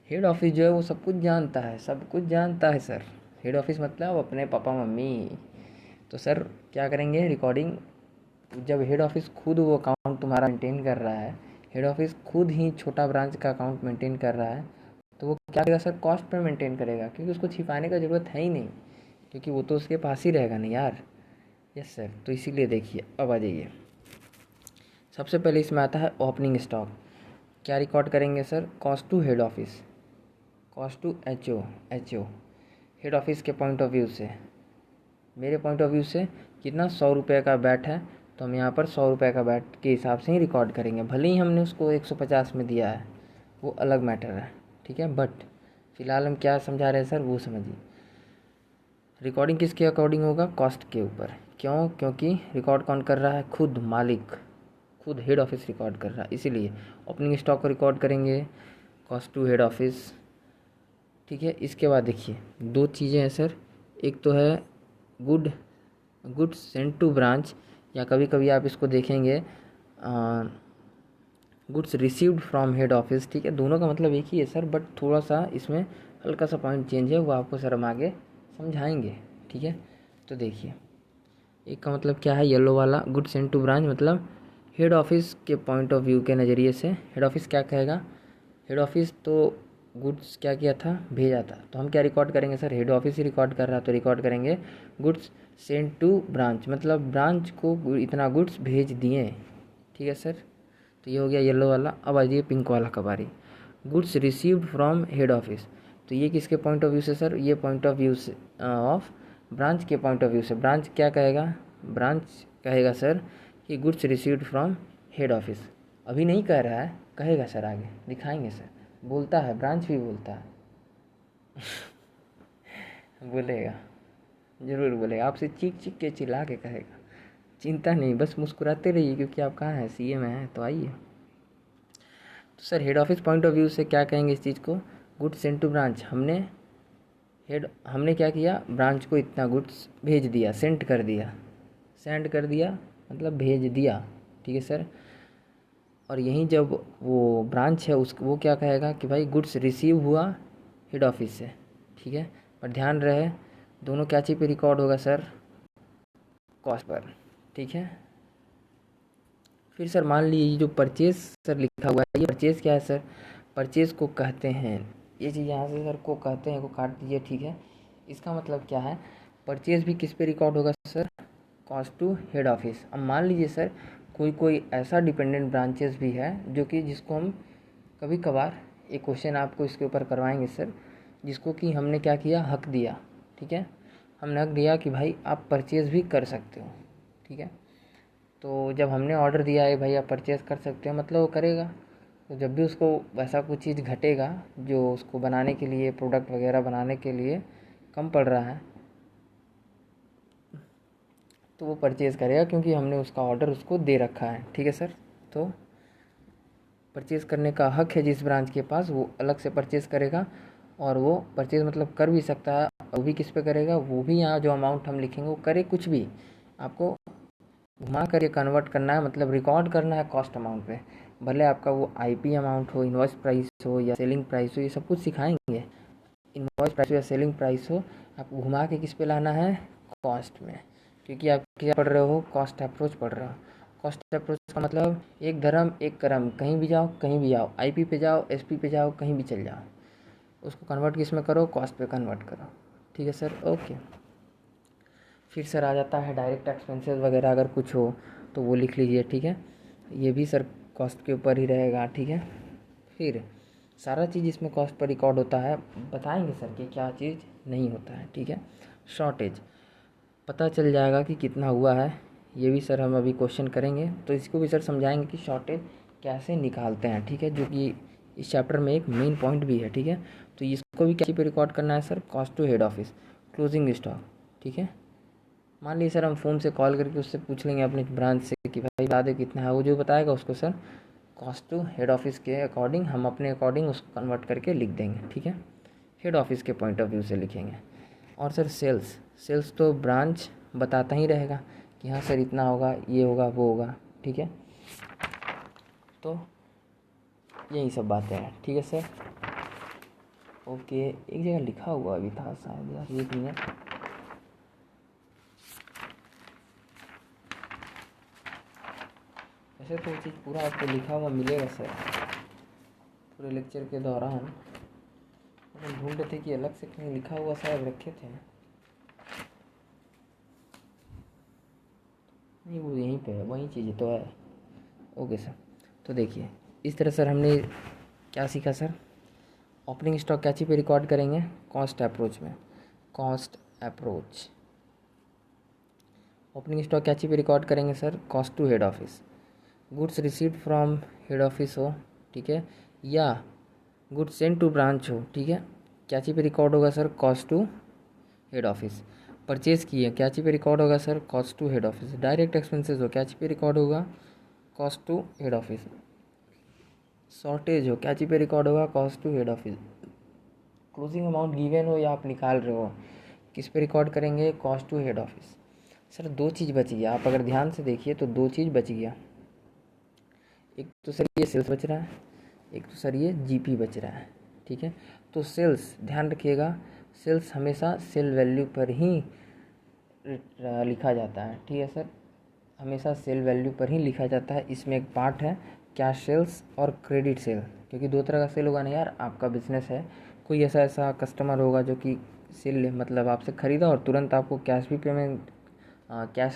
हेड ऑफिस जो है वो सब कुछ जानता है, सब कुछ जानता है सर। हेड ऑफिस मतलब अपने पापा मम्मी। तो सर क्या करेंगे, रिकॉर्डिंग जब हेड ऑफिस खुद वो अकाउंट तुम्हारा मेंटेन कर रहा है, हेड ऑफिस खुद ही छोटा ब्रांच का अकाउंट मेंटेन कर रहा है, तो वो क्या करेगा सर, कॉस्ट पे मेंटेन करेगा, क्योंकि उसको छिपाने का ज़रूरत है ही नहीं, क्योंकि वो तो उसके पास ही रहेगा नहीं यार। यस सर, तो इसीलिए देखिए अब आ जाइए। सबसे पहले इसमें आता है ओपनिंग स्टॉक। क्या रिकॉर्ड करेंगे sir, cost to head office, cost to H O head office के पॉइंट ऑफ व्यू से। मेरे पॉइंट ऑफ व्यू से कितना, 100 रुपये का बैट है, तो हम यहाँ पर 100 रुपये का बैट के हिसाब से ही रिकॉर्ड करेंगे, भले ही हमने उसको 150 में दिया है, वो अलग मैटर है। ठीक है, बट फिलहाल हम क्या समझा रहे हैं सर, वो समझिए। रिकॉर्डिंग किसके अकॉर्डिंग होगा, कॉस्ट के ऊपर। क्यों, क्योंकि रिकॉर्ड कौन कर रहा है, खुद मालिक, खुद हेड ऑफिस रिकॉर्ड कर रहा है, इसीलिए ओपनिंग स्टॉक को रिकॉर्ड करेंगे कॉस्ट टू हेड ऑफिस। ठीक है, इसके बाद देखिए दो चीज़ें हैं सर, एक तो है गुड्स सेंट टू ब्रांच, या कभी कभी आप इसको देखेंगे goods received from head office. ठीक है, दोनों का मतलब एक ही है सर, बट थोड़ा सा इसमें हल्का सा पॉइंट चेंज है, वो आपको सर हम आगे समझाएंगे। ठीक है, तो देखिए एक का मतलब क्या है, येलो वाला गुड्स सेंट टू ब्रांच, मतलब हेड ऑफिस के पॉइंट ऑफ व्यू के नज़रिए से हेड ऑफिस क्या कहेगा, हेड ऑफिस तो गुड्स क्या किया था, भेजा था, तो हम क्या रिकॉर्ड करेंगे सर, हेड ऑफिस ही रिकॉर्ड कर रहा है, तो रिकॉर्ड करेंगे गुड्स सेंट टू ब्रांच, मतलब ब्रांच को इतना गुड्स भेज दिए। ठीक है सर, तो ये हो गया येलो वाला। अब आ जाइए पिंक वाला का बारी, goods received from head office. तो ये किसके पॉइंट ऑफ व्यू से सर, ये पॉइंट ऑफ व्यू से ऑफ ब्रांच के पॉइंट ऑफ व्यू से। ब्रांच क्या कहेगा, ब्रांच कहेगा सर कि goods received from head office. अभी नहीं कह रहा है, कहेगा सर, आगे दिखाएंगे सर, बोलता है, ब्रांच भी बोलता है बोलेगा, ज़रूर बोलेगा, आपसे चीख चीख के चिल्ला के कहेगा, चिंता नहीं, बस मुस्कुराते रहिए, क्योंकि आप कहाँ हैं, सीए में हैं, तो आइए। तो sir head office point of view से क्या कहेंगे इस चीज़ को, गुड्स सेंट टू ब्रांच, हमने क्या किया, ब्रांच को इतना गुड्स भेज दिया, सेंड कर दिया मतलब भेज दिया। ठीक है सर, और यहीं जब वो ब्रांच है उस वो क्या कहेगा कि भाई गुड्स रिसीव हुआ हेड ऑफिस से। ठीक है, पर ध्यान रहे दोनों क्या चीज़ पे रिकॉर्ड होगा सर, कॉस्ट पर। ठीक है, फिर सर मान लीजिए ये जो परचेज सर लिखा हुआ है, ये परचेज क्या है सर, परचेज को कहते हैं, ये चीज़ यहाँ से सर को कहते हैं को काट दीजिए। ठीक है, इसका मतलब क्या है, परचेज भी किस पे रिकॉर्ड होगा sir, cost to head office. अब मान लीजिए सर कोई ऐसा डिपेंडेंट ब्रांचेस भी है जो कि जिसको हम कभी कभार एक क्वेश्चन आपको इसके ऊपर करवाएंगे सर, जिसको कि हमने क्या किया, हक दिया। ठीक है, हमने हक दिया कि भाई आप परचेज़ भी कर सकते हो। ठीक है, तो जब हमने ऑर्डर दिया है भाई आप परचेज़ कर सकते हो, मतलब वो करेगा, तो जब भी उसको वैसा कुछ चीज़ घटेगा जो उसको बनाने के लिए, प्रोडक्ट वगैरह बनाने के लिए कम पड़ रहा है, तो वो परचेज़ करेगा, क्योंकि हमने उसका ऑर्डर उसको दे रखा है। ठीक है सर, तो परचेज़ करने का हक है जिस ब्रांच के पास, वो अलग से परचेज़ करेगा, और वो परचेज़ मतलब कर भी सकता है, वो भी किस पे करेगा, वो भी यहाँ जो अमाउंट हम लिखेंगे वो करे, कुछ भी आपको घुमा कर ये कन्वर्ट करना है, मतलब रिकॉर्ड करना है कॉस्ट अमाउंट पे, भले आपका वो आईपी अमाउंट हो, इनवॉइस प्राइस हो या सेलिंग प्राइस हो, ये सब कुछ सिखाएंगे। इनवॉइस प्राइस हो या सेलिंग प्राइस हो, आपको घुमा के किस पे लाना है, कॉस्ट में, क्योंकि आप क्या पढ़ रहे हो, कॉस्ट अप्रोच पढ़ रहे हो। कॉस्ट अप्रोच का मतलब एक धर्म एक कर्म, कहीं भी जाओ कहीं भी आओ, आईपी पे जाओ, एसपी पे जाओ, कहीं भी चल जाओ, उसको कन्वर्ट किस में करो, कॉस्ट पे कन्वर्ट करो। ठीक है सर, ओके। फिर सर आ जाता है डायरेक्ट एक्सपेंसेस वगैरह, अगर कुछ हो तो वो लिख लीजिए। ठीक है, ये भी सर कॉस्ट के ऊपर ही रहेगा। ठीक है, फिर सारा चीज़ इसमें कॉस्ट पर रिकॉर्ड होता है, बताएंगे सर कि क्या चीज़ नहीं होता है। ठीक है, शॉर्टेज पता चल जाएगा कि कितना हुआ है, ये भी सर हम अभी क्वेश्चन करेंगे, तो इसको भी सर समझाएंगे कि शॉर्टेज कैसे निकालते हैं, ठीक है, जो कि इस चैप्टर में एक मेन पॉइंट भी है, ठीक है। तो इसको भी क्या पे रिकॉर्ड करना है sir, cost to head office, closing stock, ठीक है। मान लीजिए सर हम फ़ोन से कॉल करके उससे पूछ लेंगे अपने ब्रांच से कि भाई बता दे कितना है, वो जो बताएगा उसको sir cost to head office के अकॉर्डिंग हम अपने अकॉर्डिंग उसको कन्वर्ट करके लिख देंगे, ठीक है, हेड ऑफिस के पॉइंट ऑफ व्यू से लिखेंगे। और सर सेल्स तो ब्रांच बताता ही रहेगा कि हाँ सर इतना होगा, ये होगा, वो होगा, ठीक है। तो यही सब बातें हैं, ठीक है सर। ओके, एक जगह लिखा हुआ भी था शायद यार, 1 मिनट। वैसे तो वो चीज़ पूरा आपको लिखा हुआ मिलेगा सर पूरे लेक्चर के दौरान, हम ढूंढ रहे थे कि अलग से कहीं लिखा हुआ शायद रखे थे, नहीं वो यहीं पे है, वही चीज़ तो है। ओके सर, तो देखिए इस तरह सर हमने क्या सीखा सर, ओपनिंग स्टॉक कैची पे रिकॉर्ड करेंगे, कॉस्ट अप्रोच में, कॉस्ट अप्रोच। ओपनिंग स्टॉक कैची पे रिकॉर्ड करेंगे sir, cost to head office, goods received from head office हो, ठीक है, या गुड्स सेंड टू ब्रांच हो, ठीक है, कैची पे रिकॉर्ड होगा sir cost to head office. Purchase किए कैची पे रिकॉर्ड होगा sir cost to head office. Direct expenses हो कैची पे रिकॉर्ड होगा cost to head office. Shortage हो कैची पे रिकॉर्ड होगा cost to head office. Closing amount given हो या आप निकाल रहे हो, किस पे रिकॉर्ड करेंगे, cost to head office. Sir 2 चीज़ बच गया, आप अगर ध्यान से देखिए तो 2 चीज़ बच गया, एक तो सर ये सेल्स बच रहा है, एक तो सर ये जीपी बच रहा है, ठीक है। तो सेल्स ध्यान रखिएगा, सेल्स हमेशा सेल वैल्यू पर ही लिखा जाता है, ठीक है सर, हमेशा सेल वैल्यू पर ही लिखा जाता है। इसमें एक पार्ट है कैश सेल्स और क्रेडिट सेल, क्योंकि 2 तरह का सेल होगा ना यार, आपका बिजनेस है, कोई ऐसा कस्टमर होगा जो कि सेल मतलब आपसे ख़रीदा और तुरंत आपको कैश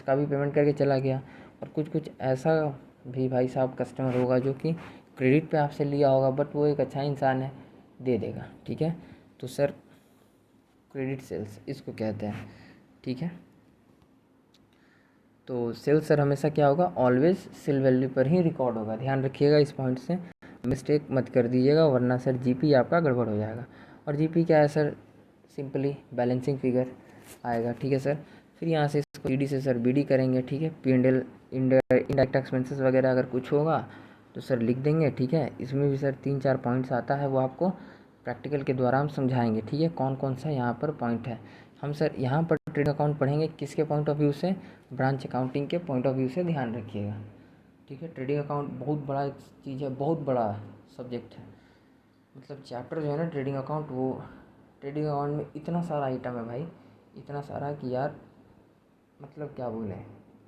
का भी पेमेंट करके चला गया, और कुछ ऐसा भी भाई साहब कस्टमर होगा जो कि क्रेडिट पे आपसे लिया होगा बट वो एक अच्छा इंसान है, दे देगा, ठीक है। तो सर क्रेडिट सेल्स इसको कहते हैं, ठीक है। तो सेल सर हमेशा क्या होगा, ऑलवेज सेल वैल्यू पर ही रिकॉर्ड होगा, ध्यान रखिएगा इस पॉइंट से, मिस्टेक मत कर दीजिएगा वरना सर जीपी आपका गड़बड़ हो जाएगा। और जीपी क्या है सर, सिंपली बैलेंसिंग फिगर आएगा, ठीक है सर। फिर यहाँ से इसको ईडी से सर बीडी करेंगे, ठीक है, P&L इनडायरेक्ट एक्सपेंसेस वगैरह अगर कुछ होगा तो सर लिख देंगे, ठीक है। इसमें भी सर 3-4 पॉइंट्स आता है, वो आपको प्रैक्टिकल के द्वारा हम समझाएंगे, ठीक है, कौन कौन सा यहाँ पर पॉइंट है। हम सर यहाँ पर ट्रेडिंग अकाउंट पढ़ेंगे किसके पॉइंट ऑफ व्यू से, ब्रांच अकाउंटिंग के पॉइंट ऑफ व्यू से, ध्यान रखिएगा, ठीक है। ट्रेडिंग अकाउंट बहुत बड़ा चीज़ है, बहुत बड़ा सब्जेक्ट है, मतलब चैप्टर जो है ना ट्रेडिंग अकाउंट, वो ट्रेडिंग अकाउंट में इतना सारा आइटम है भाई, इतना सारा कि यार मतलब क्या बोले,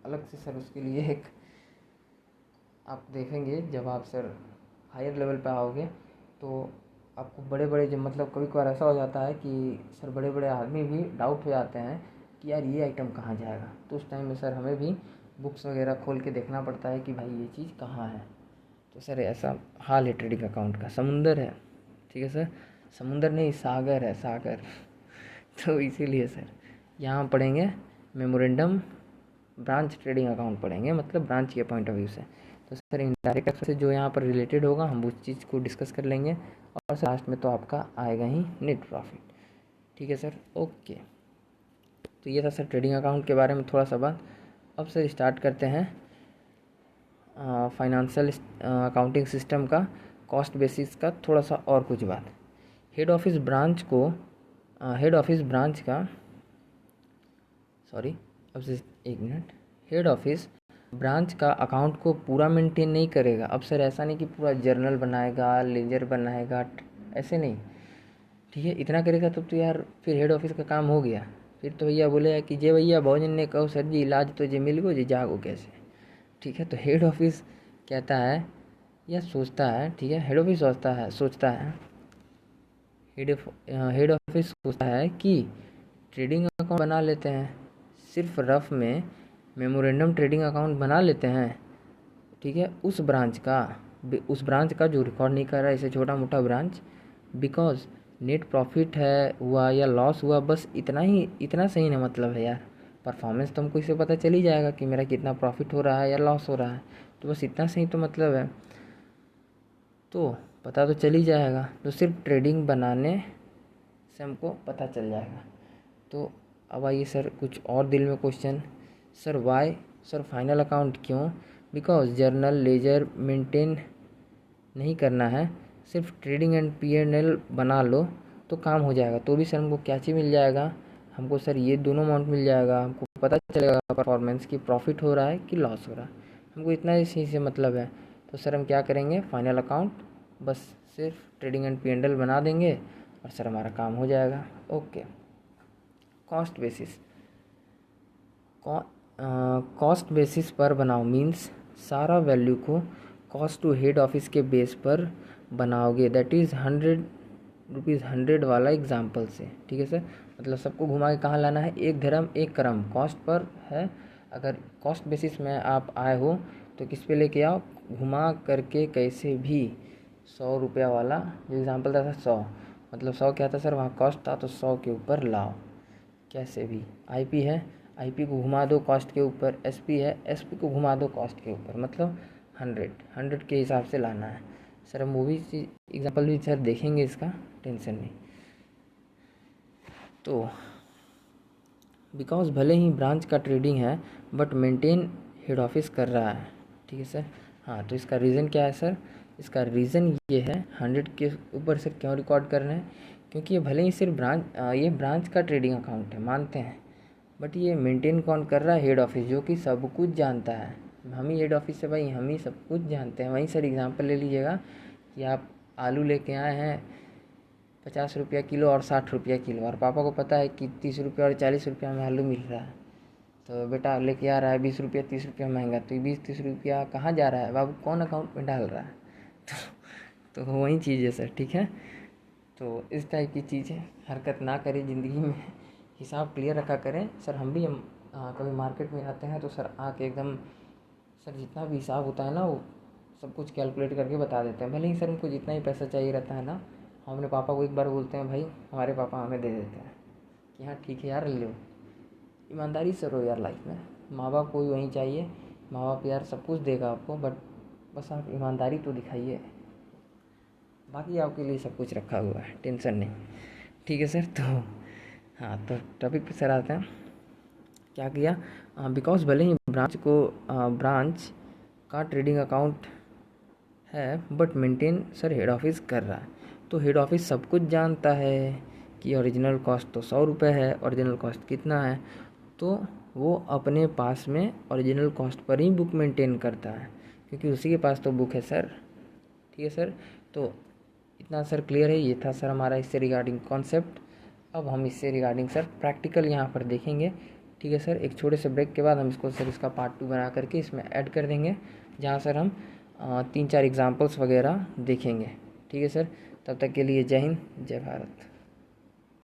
अलग से सर उसके लिए एक आप देखेंगे जब आप सर हायर लेवल पे आओगे तो आपको बड़े बड़े जब मतलब कभी कभार ऐसा हो जाता है कि सर बड़े बड़े आदमी भी डाउट हो जाते हैं कि यार ये आइटम कहाँ जाएगा, तो उस टाइम में सर हमें भी बुक्स वगैरह खोल के देखना पड़ता है कि भाई ये चीज़ कहाँ है। तो सर ऐसा हाल है ट्रेडिंग अकाउंट का, समुंदर है, ठीक है सर, समुंदर नहीं सागर है, सागर तो इसीलिए सर यहाँ पढ़ेंगे मेमोरेंडम ब्रांच ट्रेडिंग अकाउंट पढ़ेंगे, मतलब ब्रांच के पॉइंट ऑफ व्यू से। तो सर इनडायरेक्ट एक्सपेंस जो यहाँ पर रिलेटेड होगा हम उस चीज़ को डिस्कस कर लेंगे, और सर लास्ट में तो आपका आएगा ही नेट प्रॉफिट, ठीक है सर। ओके, तो ये था सर ट्रेडिंग अकाउंट के बारे में थोड़ा सा बात। अब सर स्टार्ट करते हैं फाइनेंशियल अकाउंटिंग सिस्टम का, कॉस्ट बेसिस का थोड़ा सा और कुछ बात। हेड ऑफिस ब्रांच का सॉरी अब से 1 मिनट, हेड ऑफिस ब्रांच का अकाउंट को पूरा मेंटेन नहीं करेगा। अब सर ऐसा नहीं कि पूरा जर्नल बनाएगा, लेजर बनाएगा, ऐसे नहीं, ठीक है, इतना करेगा तब तो यार फिर हेड ऑफिस का काम हो गया, फिर तो भैया बोले कि जे भैया भोजन ने कहो सर जी इलाज तो जे मिल गो जे जागो कैसे, ठीक है। तो हेड ऑफिस कहता है या सोचता है, ठीक है, हेड ऑफिस सोचता है हेड ऑफिस सोचता है कि ट्रेडिंग अकाउंट बना लेते हैं, सिर्फ रफ में मेमोरेंडम ट्रेडिंग अकाउंट बना लेते हैं, ठीक है, उस ब्रांच का जो रिकॉर्ड नहीं कर रहा है, इसे छोटा मोटा ब्रांच, बिकॉज नेट प्रॉफिट है हुआ या लॉस हुआ बस इतना सही ना मतलब है यार, परफॉर्मेंस तो हमको इससे पता चल ही जाएगा कि मेरा कितना प्रॉफिट हो रहा है या लॉस हो रहा है। तो बस इतना सही तो मतलब है, तो पता तो चल ही जाएगा। तो सिर्फ ट्रेडिंग बनाने से हमको पता चल जाएगा। तो अब आइए सर कुछ और दिल में question, sir why, sir final account क्यों? बिकॉज जर्नल लेजर मेंटेन नहीं करना है, सिर्फ ट्रेडिंग एंड P&L बना लो तो काम हो जाएगा। तो भी सर हमको क्या चीज़ मिल जाएगा? हमको सर ये दोनों अमाउंट मिल जाएगा। हमको पता चलेगा परफॉर्मेंस की प्रॉफिट हो रहा है कि लॉस हो रहा है, हमको इतना इसी से मतलब है। तो सर हम क्या करेंगे, फाइनल अकाउंट बस सिर्फ ट्रेडिंग एंड P&L बना देंगे और सर हमारा काम हो जाएगा। Okay, cost basis, cost basis पर बनाओ मीन्स सारा वैल्यू को कॉस्ट टू हेड ऑफिस के बेस पर बनाओगे, दैट इज़ 100 वाला एग्जाम्पल से। ठीक है सर, मतलब सबको घुमा के कहाँ लाना है, एक धर्म एक कर्म, कॉस्ट पर है। अगर कॉस्ट बेसिस में आप आए हो तो किस पे लेके आओ, घुमा करके कैसे भी 100 रुपया वाला जो एग्जाम्पल था 100, मतलब 100 क्या था सर, वहाँ कॉस्ट था तो 100 के ऊपर लाओ कैसे भी। IP है, IP को घुमा दो कॉस्ट के ऊपर, SP है, SP को घुमा दो कॉस्ट के ऊपर, मतलब 100 के हिसाब से लाना है। सर हम वो भी एग्जाम्पल भी सर देखेंगे, इसका टेंशन नहीं। तो बिकॉज भले ही ब्रांच का ट्रेडिंग है बट मेंटेन हेड ऑफिस कर रहा है। ठीक है सर, हाँ तो इसका रीज़न क्या है सर? इसका रीज़न ये है 100 के ऊपर सर क्यों रिकॉर्ड कर रहे हैं, क्योंकि ये भले ही सिर्फ ये ब्रांच का ट्रेडिंग अकाउंट है मानते हैं, बट ये मेंटेन कौन कर रहा है, हेड ऑफिस, जो कि सब कुछ जानता है। हम ही हेड ऑफिस से भाई, हम ही सब कुछ जानते हैं। वहीं सर एग्जांपल ले लीजिएगा कि आप आलू लेके आए हैं 50 रुपया किलो और 60 रुपया किलो, और पापा को पता है कि 30 रुपया और 40 रुपया में आलू मिल रहा है, तो बेटा लेके आ रहा है 20 रुपया 30 रुपया महंगा, तो ये 20-30 रुपया कहाँ जा रहा है बाबू, कौन अकाउंट में डाल रहा है? तो वही चीज़ है सर। ठीक है, तो इस टाइप की चीज़ें हरकत ना करें ज़िंदगी में, हिसाब क्लियर रखा करें सर। हम भी कभी मार्केट में आते हैं तो सर आके एकदम सर जितना भी हिसाब होता है ना वो सब कुछ कैलकुलेट करके बता देते हैं। भले ही सर उनको जितना ही पैसा चाहिए रहता है ना, हम अपने पापा को एक बार बोलते हैं भाई, हमारे पापा हमें दे देते हैं कि हाँ ठीक है यार ले लो। ईमानदारी से रहो यार लाइफ में, माँ बाप को भी वहीं चाहिए, माँ बाप यार सब कुछ देगा आपको, बट बस आप ईमानदारी तो दिखाइए, बाकी आपके लिए सब कुछ रखा हुआ है, टेंशन नहीं। ठीक है सर, तो हाँ तो टॉपिक पे सर आते हैं। क्या किया, बिकॉज भले ही ब्रांच का ट्रेडिंग अकाउंट है but maintain sir head office कर रहा है, तो हेड ऑफिस सब कुछ जानता है कि ओरिजिनल कॉस्ट तो 100 रुपये है, ओरिजिनल कॉस्ट कितना है, तो वो अपने पास में ओरिजिनल कॉस्ट पर ही बुक मेंटेन करता है, क्योंकि उसी के पास तो बुक है सर। ठीक है सर, तो इतना सर क्लियर है। ये था सर हमारा इससे रिगार्डिंग कॉन्सेप्ट। अब हम इससे रिगार्डिंग सर प्रैक्टिकल यहाँ पर देखेंगे। ठीक है सर, एक छोटे से ब्रेक के बाद हम इसको सर इसका पार्ट 2 बना करके इसमें ऐड कर देंगे, जहाँ सर हम 3-4 एग्जांपल्स वगैरह देखेंगे। ठीक है सर, तब तक के लिए जय हिंद जय भारत।